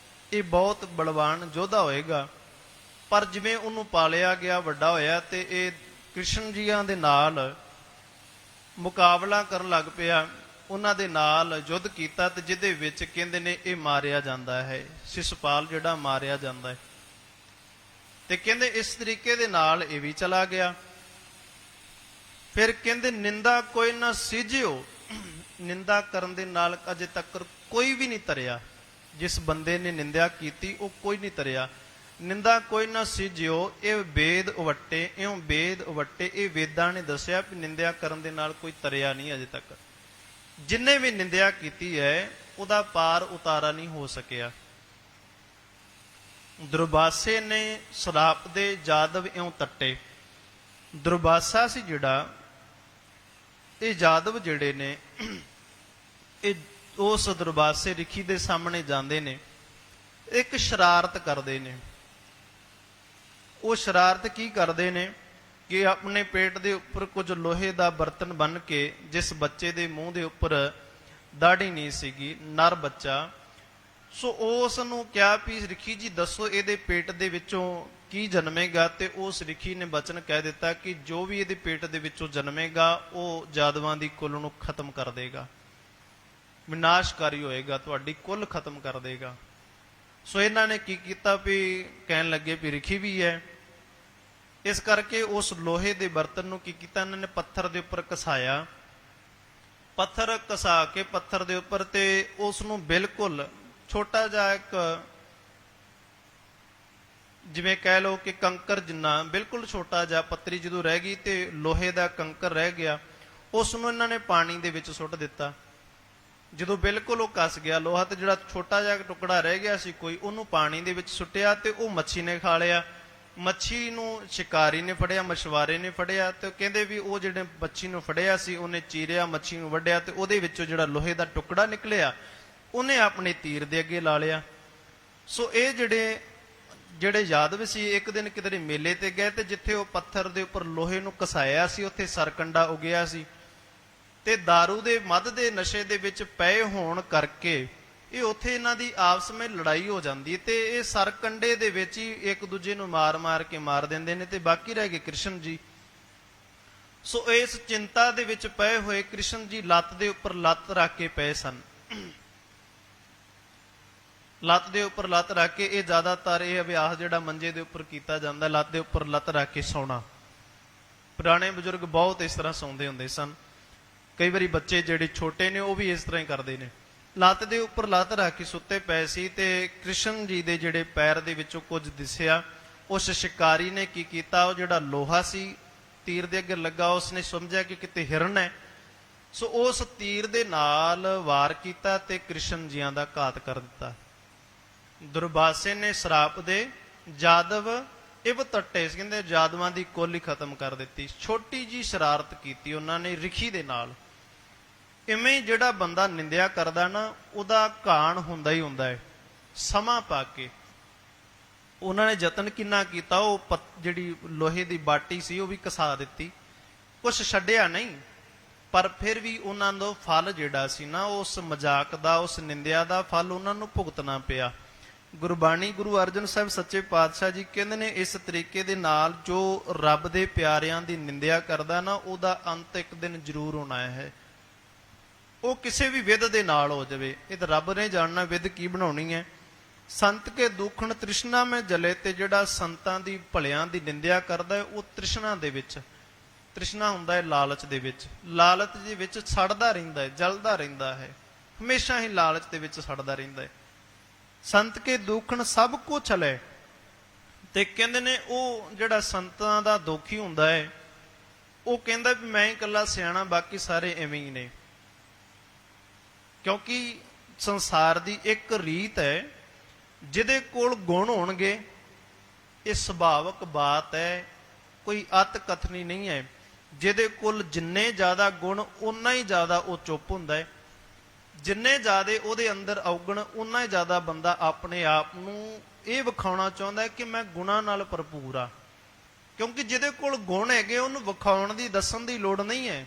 ਇਹ ਬਹੁਤ ਬਲਵਾਨ ਯੋਧਾ ਹੋਏਗਾ। ਪਰ ਜਿਵੇਂ ਉਹਨੂੰ ਪਾਲਿਆ ਗਿਆ, ਵੱਡਾ ਹੋਇਆ, ਤੇ ਇਹ ਕ੍ਰਿਸ਼ਨ ਜੀਆਂ ਦੇ ਨਾਲ ਮੁਕਾਬਲਾ ਕਰਨ ਲੱਗ ਪਿਆ, ਉਹਨਾਂ ਦੇ ਨਾਲ ਯੁੱਧ ਕੀਤਾ, ਤੇ ਜਿਹਦੇ ਵਿੱਚ ਕਹਿੰਦੇ ਨੇ ਇਹ ਮਾਰਿਆ ਜਾਂਦਾ ਹੈ, ਸਿਸਪਾਲ ਜਿਹੜਾ ਮਾਰਿਆ ਜਾਂਦਾ ਹੈ। ਤੇ ਕਹਿੰਦੇ ਇਸ ਤਰੀਕੇ ਦੇ ਨਾਲ ਇਹ ਵੀ ਚਲਾ ਗਿਆ। ਫਿਰ ਕਹਿੰਦੇ ਨਿੰਦਾ ਕੋਈ ਨਾ ਸਿਜਿਓ, ਨਿੰਦਾ ਕਰਨ ਦੇ ਨਾਲ ਅਜੇ ਤੱਕ ਕੋਈ ਵੀ ਨਹੀਂ ਤਰਿਆ, ਜਿਸ ਬੰਦੇ ਨੇ ਨਿੰਦਿਆ ਕੀਤੀ ਉਹ ਕੋਈ ਨਹੀਂ ਤਰਿਆ। ਨਿੰਦਾ ਕੋਈ ਨਾ ਸਿਜਿਓ, ਇਹ ਵੇਦ ਉਵੱਟੇ, ਇਉਂ ਵੇਦ ਉਵੱਟੇ, ਇਹ ਵੇਦਾਂ ਨੇ ਦੱਸਿਆ ਵੀ ਨਿੰਦਿਆ ਕਰਨ ਦੇ ਨਾਲ ਕੋਈ ਤਰਿਆ ਨਹੀਂ ਅਜੇ ਤੱਕ। ਜਿੰਨੇ ਵੀ ਨਿੰਦਿਆ ਕੀਤੀ ਹੈ ਉਹਦਾ ਪਾਰ ਉਤਾਰਾ ਨਹੀਂ ਹੋ ਸਕਿਆ। ਦੁਰਵਾਸੇ ਨੇ ਸਰਾਪ ਦੇ ਜਾਦਵ ਇਉਂ ਤੱਟੇ। ਦੁਰਵਾਸਾ ਸੀ ਜਿਹੜਾ, ਇਹ ਜਾਦਵ ਜਿਹੜੇ ਨੇ, ਇਹ ਉਸ ਦੁਰਵਾਸੇ ਰਿਖੀ ਦੇ ਸਾਹਮਣੇ ਜਾਂਦੇ ਨੇ, ਇੱਕ ਸ਼ਰਾਰਤ ਕਰਦੇ ਨੇ। ਉਹ ਸ਼ਰਾਰਤ ਕੀ ਕਰਦੇ ਨੇ ਕਿ ਆਪਣੇ ਪੇਟ ਦੇ ਉੱਪਰ ਕੁਝ ਲੋਹੇ ਦਾ ਬਰਤਨ ਬੰਨ ਕੇ, ਜਿਸ ਬੱਚੇ ਦੇ ਮੂੰਹ ਦੇ ਉੱਪਰ ਦਾੜੀ ਨਹੀਂ ਸੀਗੀ, ਨਰ ਬੱਚਾ, ਸੋ ਉਸ ਨੂੰ ਕਿਹਾ ਵੀ ਰਿਖੀ ਜੀ ਦੱਸੋ ਇਹਦੇ ਪੇਟ ਦੇ ਵਿੱਚੋਂ ਕੀ ਜਨਮੇਗਾ। ਤੇ ਉਸ ਰਿਖੀ ਨੇ ਬਚਨ ਕਹਿ ਦਿੱਤਾ ਕਿ ਜੋ ਵੀ ਇਹਦੇ ਪੇਟ ਦੇ ਵਿੱਚੋਂ ਜਨਮੇਗਾ ਉਹ ਜਾਦਵਾਂ ਦੀ ਕੁੱਲ ਨੂੰ ਖਤਮ ਕਰ ਦੇਗਾ, ਵਿਨਾਸ਼ਕਾਰੀ ਹੋਏਗਾ, ਤੁਹਾਡੀ ਕੁੱਲ ਖਤਮ ਕਰ ਦੇਗਾ। ਸੋ ਇਹਨਾਂ ਨੇ ਕੀ ਕੀਤਾ ਵੀ ਕਹਿਣ ਲੱਗੇ ਵੀ ਰਿਖੀ ਵੀ ਹੈ, ਇਸ ਕਰਕੇ ਉਸ ਲੋਹੇ ਦੇ ਬਰਤਨ ਨੂੰ ਕੀ ਕੀਤਾ, ਇਹਨਾਂ ਨੇ ਪੱਥਰ ਦੇ ਉੱਪਰ ਘਸਾਇਆ, ਪੱਥਰ ਘਸਾ ਕੇ ਪੱਥਰ ਦੇ ਉੱਪਰ, ਤੇ ਉਸ ਨੂੰ ਬਿਲਕੁਲ ਛੋਟਾ ਜਿਹਾ ਇੱਕ, ਜਿਵੇਂ ਕਹਿ ਲਓ ਕਿ ਕੰਕਰ ਜਿੰਨਾ, ਬਿਲਕੁਲ ਛੋਟਾ ਜਿਹਾ ਪੱਤਰੀ ਜਦੋਂ ਰਹਿ ਗਈ ਤੇ ਲੋਹੇ ਦਾ ਕੰਕਰ ਰਹਿ ਗਿਆ, ਉਸ ਨੂੰ ਇਹਨਾਂ ਨੇ ਪਾਣੀ ਦੇ ਵਿੱਚ ਸੁੱਟ ਦਿੱਤਾ। ਜਦੋਂ ਬਿਲਕੁਲ ਉਹ ਕੱਸ ਗਿਆ ਲੋਹਾ, ਤੇ ਜਿਹੜਾ ਛੋਟਾ ਜਿਹਾ ਟੁਕੜਾ ਰਹਿ ਗਿਆ ਸੀ ਕੋਈ, ਉਹਨੂੰ ਪਾਣੀ ਦੇ ਵਿੱਚ ਸੁੱਟਿਆ ਤੇ ਉਹ ਮੱਛੀ ਨੇ ਖਾ ਲਿਆ। ਮੱਛੀ ਨੂੰ ਸ਼ਿਕਾਰੀ ਨੇ ਫੜਿਆ, ਮਛਵਾਰੇ ਨੇ ਫੜਿਆ, ਤੇ ਕਹਿੰਦੇ ਵੀ ਉਹ ਜਿਹੜੇ ਮੱਛੀ ਨੂੰ ਫੜਿਆ ਸੀ ਉਹਨੇ ਚੀਰਿਆ, ਮੱਛੀ ਨੂੰ ਵੱਢਿਆ, ਤੇ ਉਹਦੇ ਵਿੱਚੋਂ ਜਿਹੜਾ ਲੋਹੇ ਦਾ ਟੁਕੜਾ ਨਿਕਲਿਆ ਉਹਨੇ ਆਪਣੇ ਤੀਰ ਦੇ ਅੱਗੇ ਲਾ ਲਿਆ। ਸੋ ਇਹ ਜਿਹੜੇ ਯਾਦਵ ਸੀ ਇੱਕ ਦਿਨ ਕਿਧਰੇ ਮੇਲੇ ਤੇ ਗਏ, ਤੇ ਜਿੱਥੇ ਉਹ ਪੱਥਰ ਦੇ ਉੱਪਰ ਲੋਹੇ ਨੂੰ ਘਸਾਇਆ ਸੀ ਉੱਥੇ ਸਰਕੰਡਾ ਉਗਿਆ ਸੀ, ਤੇ दारू ਦੇ ਮਦ ਦੇ ਨਸ਼ੇ ਦੇ ਵਿੱਚ ਪਏ ਹੋਣ ਕਰਕੇ ਇਹ ਉੱਥੇ ਇਹਨਾਂ ਦੀ ਆਪਸ ਵਿੱਚ ਲੜਾਈ ਹੋ ਜਾਂਦੀ, ਤੇ ਇਹ ਸਰਕੰਡੇ ਦੇ ਵਿੱਚ ਹੀ ਇੱਕ ਦੂਜੇ ਨੂੰ ਮਾਰ ਕੇ ਮਾਰ ਦਿੰਦੇ ਨੇ, ਤੇ ਬਾਕੀ ਰਹਿ ਗਏ ਕ੍ਰਿਸ਼ਨ ਜੀ। ਸੋ ਇਸ ਚਿੰਤਾ ਦੇ ਵਿੱਚ ਪਏ ਹੋਏ ਕ੍ਰਿਸ਼ਨ ਜੀ ਲੱਤ ਦੇ ਉੱਪਰ ਲੱਤ ਰੱਖ ਕੇ ਪਏ ਸਨ। ਲੱਤ ਦੇ ਉੱਪਰ ਲੱਤ ਰੱਖ ਕੇ, ਇਹ ਜ਼ਿਆਦਾਤਰ ਇਹ ਅਭਿਆਸ ਜਿਹੜਾ ਮੰਜੇ ਦੇ ਉੱਪਰ ਕੀਤਾ ਜਾਂਦਾ, ਲੱਤ ਦੇ ਉੱਪਰ ਲੱਤ ਰੱਖ ਕੇ ਸੌਣਾ। ਪੁਰਾਣੇ ਬਜ਼ੁਰਗ ਬਹੁਤ ਇਸ ਤਰ੍ਹਾਂ ਸੌਂਦੇ ਹੁੰਦੇ ਸਨ। ਕਈ ਵਾਰੀ ਬੱਚੇ ਜਿਹੜੇ ਛੋਟੇ ਨੇ ਉਹ ਵੀ ਇਸ ਤਰ੍ਹਾਂ ਹੀ ਕਰਦੇ ਨੇ, ਲੱਤ ਦੇ ਉੱਪਰ ਲੱਤ ਰੱਖ ਕੇ ਸੁੱਤੇ ਪਏ ਸੀ। ਤੇ ਕ੍ਰਿਸ਼ਨ ਜੀ ਦੇ ਜਿਹੜੇ ਪੈਰ ਦੇ ਵਿੱਚੋਂ ਕੁਝ ਦਿਸਿਆ। ਉਸ ਸ਼ਿਕਾਰੀ ਨੇ ਕੀ ਕੀਤਾ, ਉਹ ਜਿਹੜਾ ਲੋਹਾ ਸੀ ਤੀਰ ਦੇ ਅੱਗੇ ਲੱਗਾ, ਉਸਨੇ ਸਮਝਿਆ ਕਿ ਕਿਤੇ ਹਿਰਨ ਹੈ, ਸੋ ਉਸ ਤੀਰ ਦੇ ਨਾਲ ਵਾਰ ਕੀਤਾ ਤੇ ਕ੍ਰਿਸ਼ਨ ਜੀਆਂ ਦਾ ਘਾਤ ਕਰ ਦਿੱਤਾ। ਦੁਰਵਾਸੇ ਨੇ ਸਰਾਪ ਦੇ ਜਾਦਵ ਇਵ ਤੱਟੇ, ਕਹਿੰਦੇ ਜਾਦਵਾਂ ਦੀ ਕੁੱਲ ਹੀ ਖਤਮ ਕਰ ਦਿੱਤੀ। ਛੋਟੀ ਜੀ ਸ਼ਰਾਰਤ ਕੀਤੀ ਉਹਨਾਂ ਨੇ ਰਿਖੀ ਦੇ ਨਾਲ। ਇਵੇਂ ਜਿਹੜਾ ਬੰਦਾ ਨਿੰਦਿਆ ਕਰਦਾ ਨਾ, ਉਹਦਾ ਘਾਣ ਹੁੰਦਾ ਹੀ ਹੁੰਦਾ ਹੈ। ਸਮਾਂ ਪਾ ਕੇ ਉਹਨਾਂ ਨੇ ਯਤਨ ਕਿੰਨਾ ਕੀਤਾ, ਉਹ ਜਿਹੜੀ ਲੋਹੇ ਦੀ ਬਾਟੀ ਸੀ ਉਹ ਵੀ ਘਸਾ ਦਿੱਤੀ, ਕੁਛ ਛੱਡਿਆ ਨਹੀਂ। ਪਰ ਫਿਰ ਵੀ ਉਹਨਾਂ ਦਾ ਫਲ ਜਿਹੜਾ ਸੀ ਨਾ, ਉਸ ਮਜ਼ਾਕ ਦਾ, ਉਸ ਨਿੰਦਿਆ ਦਾ ਫਲ ਉਹਨਾਂ ਨੂੰ ਭੁਗਤਣਾ ਪਿਆ। ਗੁਰਬਾਣੀ ਗੁਰੂ ਅਰਜਨ ਸਾਹਿਬ ਸੱਚੇ ਪਾਤਸ਼ਾਹ ਜੀ ਕਹਿੰਦੇ ਨੇ, ਇਸ ਤਰੀਕੇ ਦੇ ਨਾਲ ਜੋ ਰੱਬ ਦੇ ਪਿਆਰਿਆਂ ਦੀ ਨਿੰਦਿਆ ਕਰਦਾ ਨਾ, ਉਹਦਾ ਅੰਤ ਇੱਕ ਦਿਨ ਜ਼ਰੂਰ ਹੋਣਾ ਹੈ। ਉਹ ਕਿਸੇ ਵੀ ਵਿਧ ਦੇ ਨਾਲ ਹੋ ਜਾਵੇ, ਇਹ ਤਾਂ ਰੱਬ ਨੇ ਜਾਣਨਾ ਵਿਧ ਕੀ ਬਣਾਉਣੀ ਹੈ। ਸੰਤ ਕੇ ਦੁਖਣ ਤ੍ਰਿਸ਼ਨਾ ਮੈਂ ਜਲੇ, ਤੇ ਜਿਹੜਾ ਸੰਤਾਂ ਦੀ ਭਲਿਆਂ ਦੀ ਨਿੰਦਿਆ ਕਰਦਾ ਹੈ ਉਹ ਤ੍ਰਿਸ਼ਨਾ ਦੇ ਵਿੱਚ, ਤ੍ਰਿਸ਼ਨਾ ਹੁੰਦਾ ਹੈ ਲਾਲਚ ਦੇ ਵਿੱਚ, ਲਾਲਚ ਦੇ ਵਿੱਚ ਸੜਦਾ ਰਹਿੰਦਾ ਹੈ, ਜਲਦਾ ਰਹਿੰਦਾ ਹੈ, ਹਮੇਸ਼ਾ ਹੀ ਲਾਲਚ ਦੇ ਵਿੱਚ ਸੜਦਾ ਰਹਿੰਦਾ ਹੈ। ਸੰਤ ਕੇ ਦੁਖਣ ਸਭ ਕੋ ਛਲੇ, ਤੇ ਕਹਿੰਦੇ ਨੇ ਉਹ ਜਿਹੜਾ ਸੰਤਾਂ ਦਾ ਦੋਖੀ ਹੁੰਦਾ ਹੈ ਉਹ ਕਹਿੰਦਾ ਵੀ ਮੈਂ ਹੀ ਇਕੱਲਾ ਸਿਆਣਾ, ਬਾਕੀ ਸਾਰੇ ਐਵੇਂ ਹੀ ਨੇ। ਕਿਉਂਕਿ ਸੰਸਾਰ ਦੀ ਇੱਕ ਰੀਤ ਹੈ, ਜਿਹਦੇ ਕੋਲ ਗੁਣ ਹੋਣਗੇ ਇਹ ਸੁਭਾਵਕ ਬਾਤ ਹੈ, ਕੋਈ ਅਤ ਕਥਨੀ ਨਹੀਂ ਹੈ। ਜਿਹਦੇ ਕੋਲ ਜਿੰਨੇ ਜ਼ਿਆਦਾ ਗੁਣ ਉਨਾ ਹੀ ਜ਼ਿਆਦਾ ਉਹ ਚੁੱਪ ਹੁੰਦਾ ਹੈ, ਜਿੰਨੇ ਜ਼ਿਆਦਾ ਉਹਦੇ ਅੰਦਰ ਔਗਣ ਉਨਾ ਹੀ ਜ਼ਿਆਦਾ ਬੰਦਾ ਆਪਣੇ ਆਪ ਨੂੰ ਇਹ ਵਿਖਾਉਣਾ ਚਾਹੁੰਦਾ ਹੈ ਕਿ ਮੈਂ ਗੁਣਾਂ ਨਾਲ ਭਰਪੂਰ ਆ। ਕਿਉਂਕਿ ਜਿਹਦੇ ਕੋਲ ਗੁਣ ਹੈਗੇ ਉਹਨੂੰ ਵਿਖਾਉਣ ਦੀ, ਦੱਸਣ ਦੀ ਲੋੜ ਨਹੀਂ ਹੈ।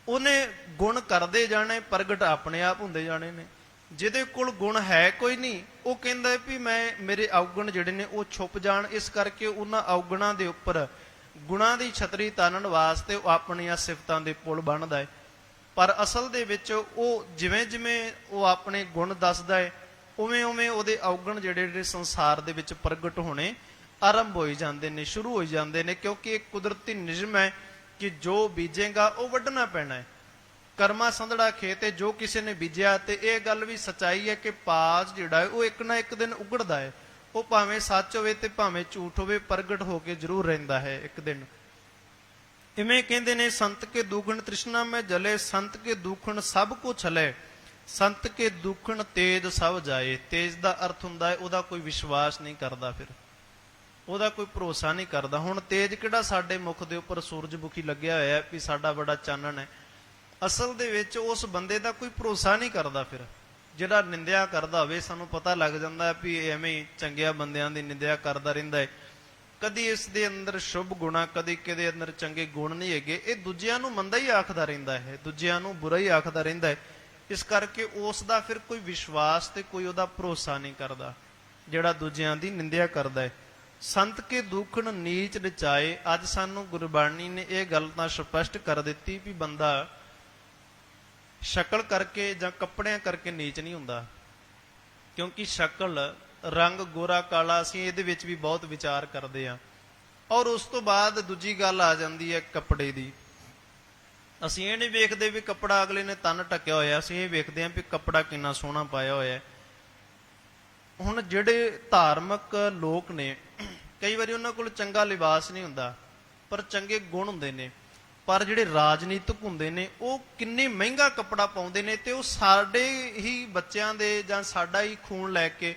ਉਹਨੇ ਗੁਣ ਕਰਦੇ ਜਾਣੇ, ਪ੍ਰਗਟ ਆਪਣੇ ਆਪ ਹੁੰਦੇ ਜਾਣੇ ਨੇ। ਜਿਹਦੇ ਕੋਲ ਗੁਣ ਹੈ ਕੋਈ ਨਹੀਂ, ਉਹ ਕਹਿੰਦਾ ਵੀ ਮੇਰੇ ਔਗਣ ਜਿਹੜੇ ਨੇ ਉਹ ਛੁਪ ਜਾਣ। ਇਸ ਕਰਕੇ ਉਹਨਾਂ ਔਗਣਾਂ ਦੇ ਉੱਪਰ ਗੁਣਾਂ ਦੀ ਛਤਰੀ ਤਾਨਣ ਵਾਸਤੇ ਉਹ ਆਪਣੀਆਂ ਸਿਫਤਾਂ ਦੇ ਪੁਲ ਬਣਦਾ ਹੈ। ਪਰ ਅਸਲ ਦੇ ਵਿੱਚ ਉਹ ਜਿਵੇਂ ਜਿਵੇਂ ਉਹ ਆਪਣੇ ਗੁਣ ਦੱਸਦਾ ਹੈ, ਉਵੇਂ ਉਵੇਂ ਉਹਦੇ ਔਗਣ ਜਿਹੜੇ ਸੰਸਾਰ ਦੇ ਵਿੱਚ ਪ੍ਰਗਟ ਹੋਣੇ ਆਰੰਭ ਹੋਈ ਜਾਂਦੇ ਨੇ, ਸ਼ੁਰੂ ਹੋ ਜਾਂਦੇ ਨੇ। ਕਿਉਂਕਿ ਇੱਕ ਕੁਦਰਤੀ ਨਿਯਮ ਹੈ ਕਿ ਜੋ ਬੀਜੇਗਾ ਉਹ ਵੱਢਣਾ ਪੈਣਾ ਹੈ। ਕਰਮਾ ਸੰਧੜਾ ਖੇਤ ਹੈ, ਜੋ ਕਿਸੇ ਨੇ ਬੀਜਿਆ। ਤੇ ਇਹ ਗੱਲ ਵੀ ਸੱਚਾਈ ਹੈ ਕਿ ਪਾਜ ਜਿਹੜਾ ਹੈ ਉਹ ਇੱਕ ਨਾ ਇੱਕ ਦਿਨ ਉਗੜਦਾ ਹੈ। ਉਹ ਭਾਵੇਂ ਸੱਚ ਹੋਵੇ ਤੇ ਭਾਵੇਂ ਝੂਠ ਹੋਵੇ, ਪ੍ਰਗਟ ਹੋ ਕੇ ਜ਼ਰੂਰ ਰਹਿੰਦਾ ਹੈ ਇੱਕ ਦਿਨ। ਇਵੇਂ ਕਹਿੰਦੇ ਨੇ, ਸੰਤ ਕੇ ਦੁਖਣ ਤ੍ਰਿਸ਼ਨਾ ਮੈਂ ਜਲੇ, ਸੰਤ ਕੇ ਦੁਖਣ ਸਭ ਕੁ ਛਲੇ, ਸੰਤ ਕੇ ਦੁਖਣ ਤੇਜ ਸਭ ਜਾਏ। ਤੇਜ ਦਾ ਅਰਥ ਹੁੰਦਾ ਹੈ ਉਹਦਾ ਕੋਈ ਵਿਸ਼ਵਾਸ ਨਹੀਂ ਕਰਦਾ, ਫਿਰ ਉਹਦਾ ਕੋਈ ਭਰੋਸਾ ਨਹੀਂ ਕਰਦਾ। ਹੁਣ ਤੇਜ ਕਿਹੜਾ ਸਾਡੇ ਮੁਖ ਦੇ ਉੱਪਰ ਸੂਰਜਮੁਖੀ ਲੱਗਿਆ ਹੋਇਆ ਵੀ ਸਾਡਾ ਬੜਾ ਚਾਨਣ ਹੈ। ਅਸਲ ਦੇ ਵਿੱਚ ਉਸ ਬੰਦੇ ਦਾ ਕੋਈ ਭਰੋਸਾ ਨਹੀਂ ਕਰਦਾ। ਫਿਰ ਜਿਹੜਾ ਨਿੰਦਿਆ ਕਰਦਾ ਹੋਵੇ, ਸਾਨੂੰ ਪਤਾ ਲੱਗ ਜਾਂਦਾ ਵੀ ਐਵੇਂ ਚੰਗਿਆਂ ਬੰਦਿਆਂ ਦੀ ਨਿੰਦਿਆ ਕਰਦਾ ਰਹਿੰਦਾ ਹੈ। ਕਦੀ ਇਸ ਦੇ ਅੰਦਰ ਸ਼ੁਭ ਗੁਣਾ, ਕਦੀ ਕਿਹਦੇ ਅੰਦਰ ਚੰਗੇ ਗੁਣ ਨਹੀਂ ਹੈਗੇ। ਇਹ ਦੂਜਿਆਂ ਨੂੰ ਮੰਦਾ ਹੀ ਆਖਦਾ ਰਹਿੰਦਾ ਹੈ, ਦੂਜਿਆਂ ਨੂੰ ਬੁਰਾ ਹੀ ਆਖਦਾ ਰਹਿੰਦਾ ਹੈ। ਇਸ ਕਰਕੇ ਉਸ ਦਾ ਫਿਰ ਕੋਈ ਵਿਸ਼ਵਾਸ ਤੇ ਕੋਈ ਉਹਦਾ ਭਰੋਸਾ ਨਹੀਂ ਕਰਦਾ, ਜਿਹੜਾ ਦੂਜਿਆਂ ਦੀ ਨਿੰਦਿਆ ਕਰਦਾ ਹੈ। ਸੰਤ ਕੇ ਦੁਖਣ ਨੀਚ ਰਚਾਏ। ਅੱਜ ਸਾਨੂੰ ਗੁਰਬਾਣੀ ਨੇ ਇਹ ਗੱਲ ਤਾਂ ਸਪਸ਼ਟ ਕਰ ਦਿੱਤੀ ਵੀ ਬੰਦਾ ਸ਼ਕਲ ਕਰਕੇ ਜਾਂ ਕੱਪੜਿਆਂ ਕਰਕੇ ਨੀਚ ਨਹੀਂ ਹੁੰਦਾ। ਕਿਉਂਕਿ ਸ਼ਕਲ, ਰੰਗ ਗੋਰਾ ਕਾਲਾ, ਅਸੀਂ ਇਹਦੇ ਵਿੱਚ ਵੀ ਬਹੁਤ ਵਿਚਾਰ ਕਰਦੇ ਹਾਂ। ਔਰ ਉਸ ਤੋਂ ਬਾਅਦ ਦੂਜੀ ਗੱਲ ਆ ਜਾਂਦੀ ਹੈ ਕੱਪੜੇ ਦੀ। ਅਸੀਂ ਇਹ ਨਹੀਂ ਵੇਖਦੇ ਵੀ ਕੱਪੜਾ ਅਗਲੇ ਨੇ ਤਨ ਢੱਕਿਆ ਹੋਇਆ, ਅਸੀਂ ਇਹ ਵੇਖਦੇ ਹਾਂ ਵੀ ਕੱਪੜਾ ਕਿੰਨਾ ਸੋਹਣਾ ਪਾਇਆ ਹੋਇਆ। ਹੁਣ ਜਿਹੜੇ ਧਾਰਮਿਕ ਲੋਕ ਨੇ, ਕਈ ਵਾਰੀ ਉਹਨਾਂ ਕੋਲ ਚੰਗਾ ਲਿਬਾਸ ਨਹੀਂ ਹੁੰਦਾ ਪਰ ਚੰਗੇ ਗੁਣ ਹੁੰਦੇ ਨੇ। ਪਰ ਜਿਹੜੇ ਰਾਜਨੀਤਿਕ ਹੁੰਦੇ ਨੇ ਉਹ ਕਿੰਨੇ ਮਹਿੰਗਾ ਕੱਪੜਾ ਪਾਉਂਦੇ ਨੇ, ਤੇ ਉਹ ਸਾਡੇ ਹੀ ਬੱਚਿਆਂ ਦੇ ਜਾਂ ਸਾਡਾ ਹੀ ਖੂਨ ਲੈ ਕੇ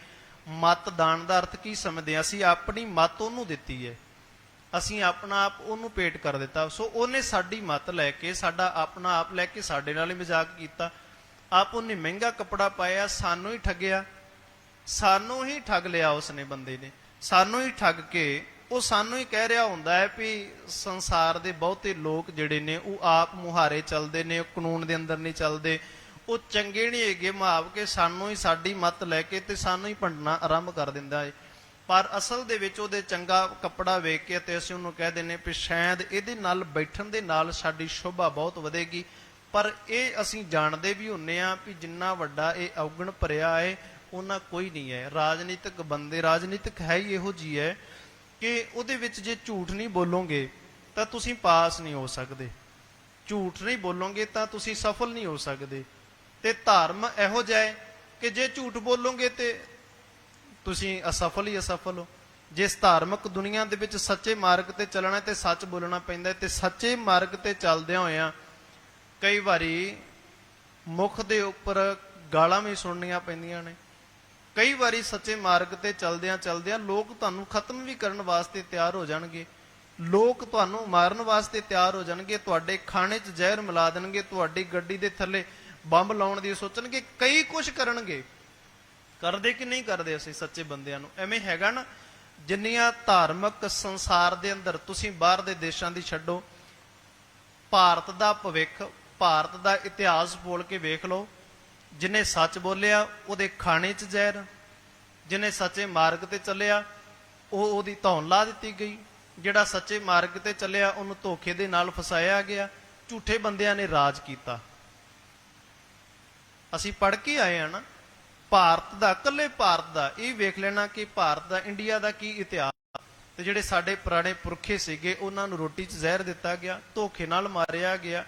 ਮਤ ਦਾਨ ਦਾ ਅਰਥ ਕੀ ਸਮਝਦੇ ਆ? ਅਸੀਂ ਆਪਣੀ ਮਤ ਉਹਨੂੰ ਦਿੱਤੀ ਹੈ, ਅਸੀਂ ਆਪਣਾ ਆਪ ਉਹਨੂੰ ਭੇਟ ਕਰ ਦਿੱਤਾ। ਸੋ ਉਹਨੇ ਸਾਡੀ ਮਤ ਲੈ ਕੇ, ਸਾਡਾ ਆਪਣਾ ਆਪ ਲੈ ਕੇ ਸਾਡੇ ਨਾਲ ਹੀ ਮਜ਼ਾਕ ਕੀਤਾ। ਆਪ ਉਹਨੇ ਮਹਿੰਗਾ ਕੱਪੜਾ ਪਾਇਆ, ਸਾਨੂੰ ਹੀ ਠੱਗਿਆ, ਸਾਨੂੰ ਹੀ ਠੱਗ ਲਿਆ ਉਸਨੇ, ਬੰਦੇ ਨੇ ਸਾਨੂੰ ਹੀ ਠੱਗ ਕੇ ਉਹ ਸਾਨੂੰ ਹੀ ਕਹਿ ਰਿਹਾ ਹੁੰਦਾ ਹੈ ਵੀ ਸੰਸਾਰ ਦੇ ਬਹੁਤੇ ਲੋਕ ਜਿਹੜੇ ਨੇ ਉਹ ਆਪ ਮੁਹਾਰੇ ਚੱਲਦੇ ਨੇ, ਉਹ ਕਾਨੂੰਨ ਦੇ ਅੰਦਰ ਨਹੀਂ ਚੱਲਦੇ, ਉਹ ਚੰਗੇ ਨਹੀਂ ਹੈਗੇ, ਮੁਹਾਵ ਕੇ ਸਾਨੂੰ ਹੀ ਸਾਡੀ ਮਤ ਲੈ ਕੇ ਤੇ ਸਾਨੂੰ ਹੀ ਭੰਡਣਾ ਆਰੰਭ ਕਰ ਦਿੰਦਾ ਹੈ। ਪਰ ਅਸਲ ਦੇ ਵਿੱਚ ਉਹਦੇ ਚੰਗਾ ਕੱਪੜਾ ਵੇਖ ਕੇ ਤੇ ਅਸੀਂ ਉਹਨੂੰ ਕਹਿ ਦਿੰਦੇ ਵੀ ਸ਼ਾਇਦ ਇਹਦੇ ਨਾਲ ਬੈਠਣ ਦੇ ਨਾਲ ਸਾਡੀ ਸ਼ੋਭਾ ਬਹੁਤ ਵਧੇਗੀ। ਪਰ ਇਹ ਅਸੀਂ ਜਾਣਦੇ ਵੀ ਹੁੰਨੇ ਆ ਵੀ ਜਿੰਨਾ ਵੱਡਾ ਇਹ ਔਗਣ ਭਰਿਆ ਹੈ ਉਹਨਾਂ ਕੋਈ ਨਹੀਂ ਹੈ। ਰਾਜਨੀਤਿਕ ਬੰਦੇ, ਰਾਜਨੀਤਿਕ ਹੈ ਹੀ ਇਹੋ ਜਿਹੀ ਹੈ ਕਿ ਉਹਦੇ ਵਿੱਚ ਜੇ ਝੂਠ ਨਹੀਂ ਬੋਲੋਗੇ ਤਾਂ ਤੁਸੀਂ ਪਾਸ ਨਹੀਂ ਹੋ ਸਕਦੇ, ਝੂਠ ਨਹੀਂ ਬੋਲੋਗੇ ਤਾਂ ਤੁਸੀਂ ਸਫਲ ਨਹੀਂ ਹੋ ਸਕਦੇ। ਤੇ ਧਰਮ ਇਹੋ ਜਿਹਾ ਹੈ ਕਿ ਜੇ ਝੂਠ ਬੋਲੋਗੇ ਤੇ ਤੁਸੀਂ ਅਸਫਲ ਹੀ ਅਸਫਲ ਹੋ। ਜਿਸ ਧਾਰਮਿਕ ਦੁਨੀਆ ਦੇ ਵਿੱਚ ਸੱਚੇ ਮਾਰਗ ਤੇ ਚੱਲਣਾ ਤੇ ਸੱਚ ਬੋਲਣਾ ਪੈਂਦਾ, ਤੇ ਸੱਚੇ ਮਾਰਗ ਤੇ ਚੱਲਦਿਆਂ ਹੋਇਆਂ ਕਈ ਵਾਰੀ ਮੁਖ ਦੇ ਉੱਪਰ ਗਾਲਾਂ ਵੀ ਸੁਣਨੀਆਂ ਪੈਂਦੀਆਂ ਨੇ। ਕਈ ਵਾਰੀ ਸੱਚੇ ਮਾਰਗ ਤੇ ਚਲਦਿਆਂ ਚਲਦਿਆਂ ਲੋਕ ਤੁਹਾਨੂੰ ਖਤਮ ਵੀ ਕਰਨ ਵਾਸਤੇ ਤਿਆਰ ਹੋ ਜਾਣਗੇ, ਲੋਕ ਤੁਹਾਨੂੰ ਮਾਰਨ ਵਾਸਤੇ ਤਿਆਰ ਹੋ ਜਾਣਗੇ, ਤੁਹਾਡੇ ਖਾਣੇ 'ਚ ਜ਼ਹਿਰ ਮਿਲਾ ਦੇਣਗੇ, ਤੁਹਾਡੀ ਗੱਡੀ ਦੇ ਥੱਲੇ ਬੰਬ ਲਾਉਣ ਦੀ ਸੋਚਣਗੇ, ਕਈ ਕੁਛ ਕਰਨਗੇ। ਕਰਦੇ ਕਿ ਨਹੀਂ ਕਰਦੇ ਅਸੀਂ ਸੱਚੇ ਬੰਦਿਆਂ ਨੂੰ? ਐਵੇਂ ਹੈਗਾ ਨਾ, ਜਿੰਨੀਆਂ ਧਾਰਮਿਕ ਸੰਸਾਰ ਦੇ ਅੰਦਰ, ਤੁਸੀਂ ਬਾਹਰ ਦੇ ਦੇਸ਼ਾਂ ਦੀ ਛੱਡੋ, ਭਾਰਤ ਦਾ ਭਵਿੱਖ, ਭਾਰਤ ਦਾ ਇਤਿਹਾਸ ਬੋਲ ਕੇ ਵੇਖ ਲਓ। ਜਿਹਨੇ ਸੱਚ ਬੋਲਿਆ ਉਹਦੇ ਖਾਣੇ 'ਚ ਜ਼ਹਿਰ, ਜਿਹਨੇ ਸੱਚੇ ਮਾਰਗ ਤੇ ਚੱਲਿਆ ਉਹਦੀ ਧੌਣ ਲਾ ਦਿੱਤੀ ਗਈ, ਜਿਹੜਾ ਸੱਚੇ ਮਾਰਗ ਤੇ ਚੱਲਿਆ ਉਹਨੂੰ ਧੋਖੇ ਦੇ ਨਾਲ ਫਸਾਇਆ ਗਿਆ, ਝੂਠੇ ਬੰਦਿਆਂ ਨੇ ਰਾਜ ਕੀਤਾ। ਅਸੀਂ ਪੜ੍ਹ ਕੇ ਆਏ ਆ ਨਾ ਭਾਰਤ ਦਾ, ਇਕੱਲੇ ਭਾਰਤ ਦਾ। ਇਹ ਵੇਖ ਲੈਣਾ ਕਿ ਭਾਰਤ ਦਾ, ਇੰਡੀਆ ਦਾ ਕੀ ਇਤਿਹਾਸ, ਤੇ ਜਿਹੜੇ ਸਾਡੇ ਪੁਰਾਣੇ ਪੁਰਖੇ ਸੀਗੇ ਉਹਨਾਂ ਨੂੰ ਰੋਟੀ 'ਚ ਜ਼ਹਿਰ ਦਿੱਤਾ ਗਿਆ, ਧੋਖੇ ਨਾਲ ਮਾਰਿਆ ਗਿਆ,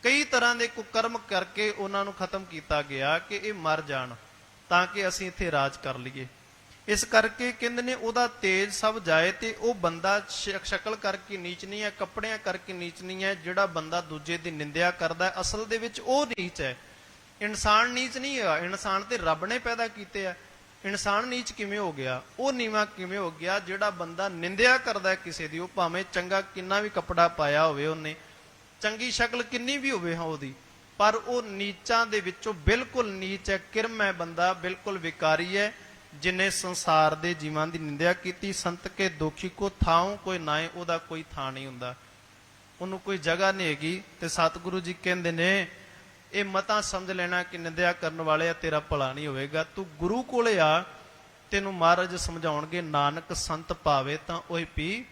ਕਈ ਤਰ੍ਹਾਂ ਦੇ ਕੁਕਰਮ ਕਰਕੇ ਉਹਨਾਂ ਨੂੰ ਖਤਮ ਕੀਤਾ ਗਿਆ ਕਿ ਇਹ ਮਰ ਜਾਣ ਤਾਂ ਕਿ ਅਸੀਂ ਇੱਥੇ ਰਾਜ ਕਰ ਲਈਏ। ਇਸ ਕਰਕੇ ਕਹਿੰਦੇ ਨੇ ਉਹਦਾ ਤੇਜ ਸਭ ਜਾਏ। ਤੇ ਉਹ ਬੰਦਾ ਸ਼ਕਲ ਕਰਕੇ ਨੀਚ ਨਹੀਂ ਹੈ, ਕੱਪੜਿਆਂ ਕਰਕੇ ਨੀਚ ਨਹੀਂ ਹੈ। ਜਿਹੜਾ ਬੰਦਾ ਦੂਜੇ ਦੀ ਨਿੰਦਿਆ ਕਰਦਾ ਅਸਲ ਦੇ ਵਿੱਚ ਉਹ ਨੀਚ ਹੈ। ਇਨਸਾਨ ਨੀਚ ਨਹੀਂ ਹੈ, ਇਨਸਾਨ ਤੇ ਰੱਬ ਨੇ ਪੈਦਾ ਕੀਤੇ ਆ। ਇਨਸਾਨ ਨੀਚ ਕਿਵੇਂ ਹੋ ਗਿਆ, ਉਹ ਨੀਵਾਂ ਕਿਵੇਂ ਹੋ ਗਿਆ ਜਿਹੜਾ ਬੰਦਾ ਨਿੰਦਿਆ ਕਰਦਾ ਕਿਸੇ ਦੀ, ਉਹ ਭਾਵੇਂ ਚੰਗਾ ਕਿੰਨਾ ਵੀ ਕੱਪੜਾ ਪਾਇਆ ਹੋਵੇ, ਉਹਨੇ ਚੰਗੀ ਸ਼ਕਲ ਕਿੰਨੀ ਵੀ ਹੋਵੇ ਉਹਦੀ, ਪਰ ਉਹ ਨੀਚਾਂ ਦੇ ਵਿੱਚੋਂ ਬਿਲਕੁਲ ਨੀਚ ਹੈ, ਕਿਰਮ ਹੈ ਬੰਦਾ, ਬਿਲਕੁਲ ਵਿਕਾਰੀ ਹੈ, ਜਿਨੇ ਸੰਸਾਰ ਦੇ ਜੀਵਾਂ ਦੀ ਨਿੰਦਿਆ ਕੀਤੀ। ਸੰਤ ਕੇ ਦੋਖੀ ਕੋ ਥਾਉ ਕੋਈ ਨਾਏ, ਉਹਦਾ ਕੋਈ ਥਾਂ ਨਹੀਂ ਹੁੰਦਾ, ਉਹਨੂੰ ਕੋਈ ਜਗ੍ਹਾ ਨਹੀਂ ਹੈਗੀ। ਤੇ ਸਤਿਗੁਰੂ ਜੀ ਕਹਿੰਦੇ ਨੇ ਇਹ ਮਤਾਂ ਸਮਝ ਲੈਣਾ ਕਿ ਨਿੰਦਿਆ ਕਰਨ ਵਾਲੇ ਆ ਤੇਰਾ ਭਲਾ ਨਹੀਂ ਹੋਵੇਗਾ, ਤੂੰ ਗੁਰੂ ਕੋਲੇ ਆ, ਤੈਨੂੰ ਮਹਾਰਾਜ ਸਮਝਾਉਣਗੇ ਨਾਨਕ ਸੰਤ ਭਾਵੇ ਤਾਂ ਉਹੀ ਪੀ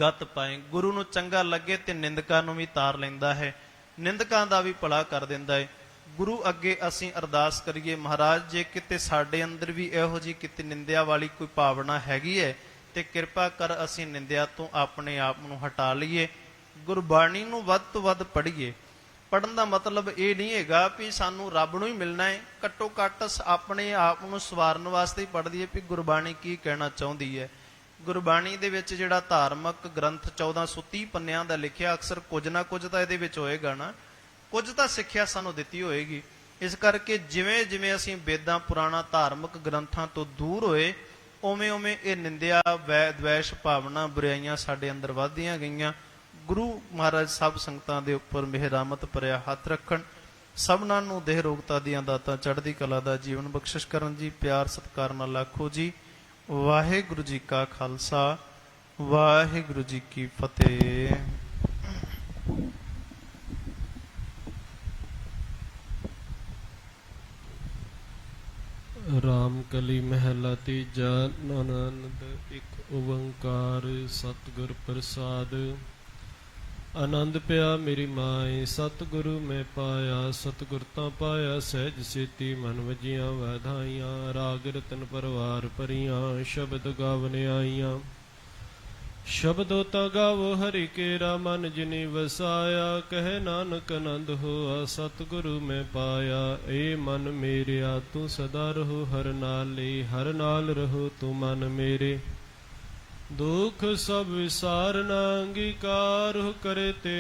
ਗਤ ਪਾਏ। ਗੁਰੂ ਨੂੰ ਚੰਗਾ ਲੱਗੇ ਤੇ ਨਿੰਦਕਾਂ ਨੂੰ ਵੀ ਤਾਰ ਲੈਂਦਾ ਹੈ, ਨਿੰਦਕਾਂ ਦਾ ਵੀ ਭਲਾ ਕਰ ਦਿੰਦਾ ਹੈ। ਗੁਰੂ ਅੱਗੇ ਅਸੀਂ ਅਰਦਾਸ ਕਰੀਏ, ਮਹਾਰਾਜ ਜੇ ਕਿਤੇ ਸਾਡੇ ਅੰਦਰ ਵੀ ਇਹੋ ਜਿਹੀ ਕਿਤੇ ਨਿੰਦਿਆ ਵਾਲੀ ਕੋਈ ਭਾਵਨਾ ਹੈਗੀ ਹੈ ਤੇ ਕਿਰਪਾ ਕਰ ਅਸੀਂ ਨਿੰਦਿਆ ਤੋਂ ਆਪਣੇ ਆਪ ਨੂੰ ਹਟਾ ਲਈਏ, ਗੁਰਬਾਣੀ ਨੂੰ ਵੱਧ ਤੋਂ ਵੱਧ ਪੜ੍ਹੀਏ। ਪੜ੍ਹਨ ਦਾ ਮਤਲਬ ਇਹ ਨਹੀਂ ਹੈਗਾ ਵੀ ਸਾਨੂੰ ਰੱਬ ਨੂੰ ਹੀ ਮਿਲਣਾ ਹੈ, ਘੱਟੋ ਘੱਟ ਆਪਣੇ ਆਪ ਨੂੰ ਸਵਾਰਨ ਵਾਸਤੇ ਹੀ ਪੜ੍ਹਦੀ ਹੈ ਵੀ ਗੁਰਬਾਣੀ ਕੀ ਕਹਿਣਾ ਚਾਹੁੰਦੀ ਹੈ। ਗੁਰਬਾਣੀ ਦੇ ਵਿੱਚ ਜਿਹੜਾ ਧਾਰਮਿਕ ਗ੍ਰੰਥ 1430 ਪੰਨਿਆਂ ਦਾ ਲਿਖਿਆ, ਅਕਸਰ ਕੁਝ ਨਾ ਕੁਝ ਤਾਂ ਇਹਦੇ ਵਿੱਚ ਹੋਏਗਾ ਨਾ, ਕੁਝ ਤਾਂ ਸਿੱਖਿਆ ਸਾਨੂੰ ਦਿੱਤੀ ਹੋਏਗੀ। ਇਸ ਕਰਕੇ ਜਿਵੇਂ ਜਿਵੇਂ ਅਸੀਂ ਵੇਦਾਂ ਪੁਰਾਣਾ ਧਾਰਮਿਕ ਗ੍ਰੰਥਾਂ ਤੋਂ ਦੂਰ ਹੋਏ, ਉਵੇਂ ਉਵੇਂ ਇਹ ਨਿੰਦਿਆ ਦਵੈਸ਼ ਭਾਵਨਾ ਬੁਰਾਈਆਂ ਸਾਡੇ ਅੰਦਰ ਵੱਧਦੀਆਂ ਗਈਆਂ। ਗੁਰੂ ਮਹਾਰਾਜ ਸਭ ਸੰਗਤਾਂ ਦੇ ਉੱਪਰ ਮਿਹਰਾਮਤ ਭਰਿਆ ਹੱਥ ਰੱਖਣ, ਸਭਨਾਂ ਨੂੰ ਦੇਹ ਰੋਗਤਾ ਦੀਆਂ ਦਾਤਾਂ ਚੜ੍ਹਦੀ ਕਲਾ ਦਾ ਜੀਵਨ ਬਖਸ਼ਿਸ਼ ਕਰਨ ਜੀ। ਪਿਆਰ ਸਤਿਕਾਰ ਨਾਲ ਆਖੋ ਜੀ ਵਾਹਿਗੁਰੂ ਜੀ ਕਾ ਖਾਲਸਾ, ਵਾਹਿਗੁਰੂ ਜੀ ਕੀ ਫਤਿਹ। ਰਾਮ ਕਲੀ ਮਹਿਲਾ ਤੀਜਾ। ਆਨੰਦ ਇੱਕ ਓੰਕਾਰ ਸਤਿਗੁਰ ਪ੍ਰਸਾਦ। ਆਨੰਦ ਪਿਆ ਮੇਰੀ ਮਾਏ ਸਤਿਗੁਰੂ ਮੈਂ ਪਾਇਆ, ਸਤਿਗੁਰ ਤਾਂ ਪਾਇਆ ਸਹਿਜ ਸੇਤੀ ਮਨ ਵਜੀਆਂ ਵਧਾਈਆਂ। ਰਾਗ ਰਤਨ ਪਰਵਾਰ ਭਰੀਆਂ ਸ਼ਬਦ ਗਾਵਨ ਆਈਆਂ, ਸ਼ਬਦੋ ਤਾਂ ਗਾਵੋ ਹਰਿ ਕੇਰਾ ਮਨ ਜਿਨੀ ਵਸਾਇਆ। ਕਹੇ ਨਾਨਕ ਆਨੰਦ ਹੋਆ ਸਤਿਗੁਰੂ ਮੈਂ ਪਾਇਆ, ਏ ਮਨ ਮੇਰਿਆ ਤੂੰ ਸਦਾ ਰਹੋ ਹਰ ਨਾਲੇ, ਹਰ ਨਾਲ ਰਹੋ ਤੂੰ ਮਨ ਮੇਰੇ। ਦੁਖ ਸਭ ਵਿਸਾਰਨਾ ਅੰਗੀਕਾਰ ਕਰੇ ਤੇ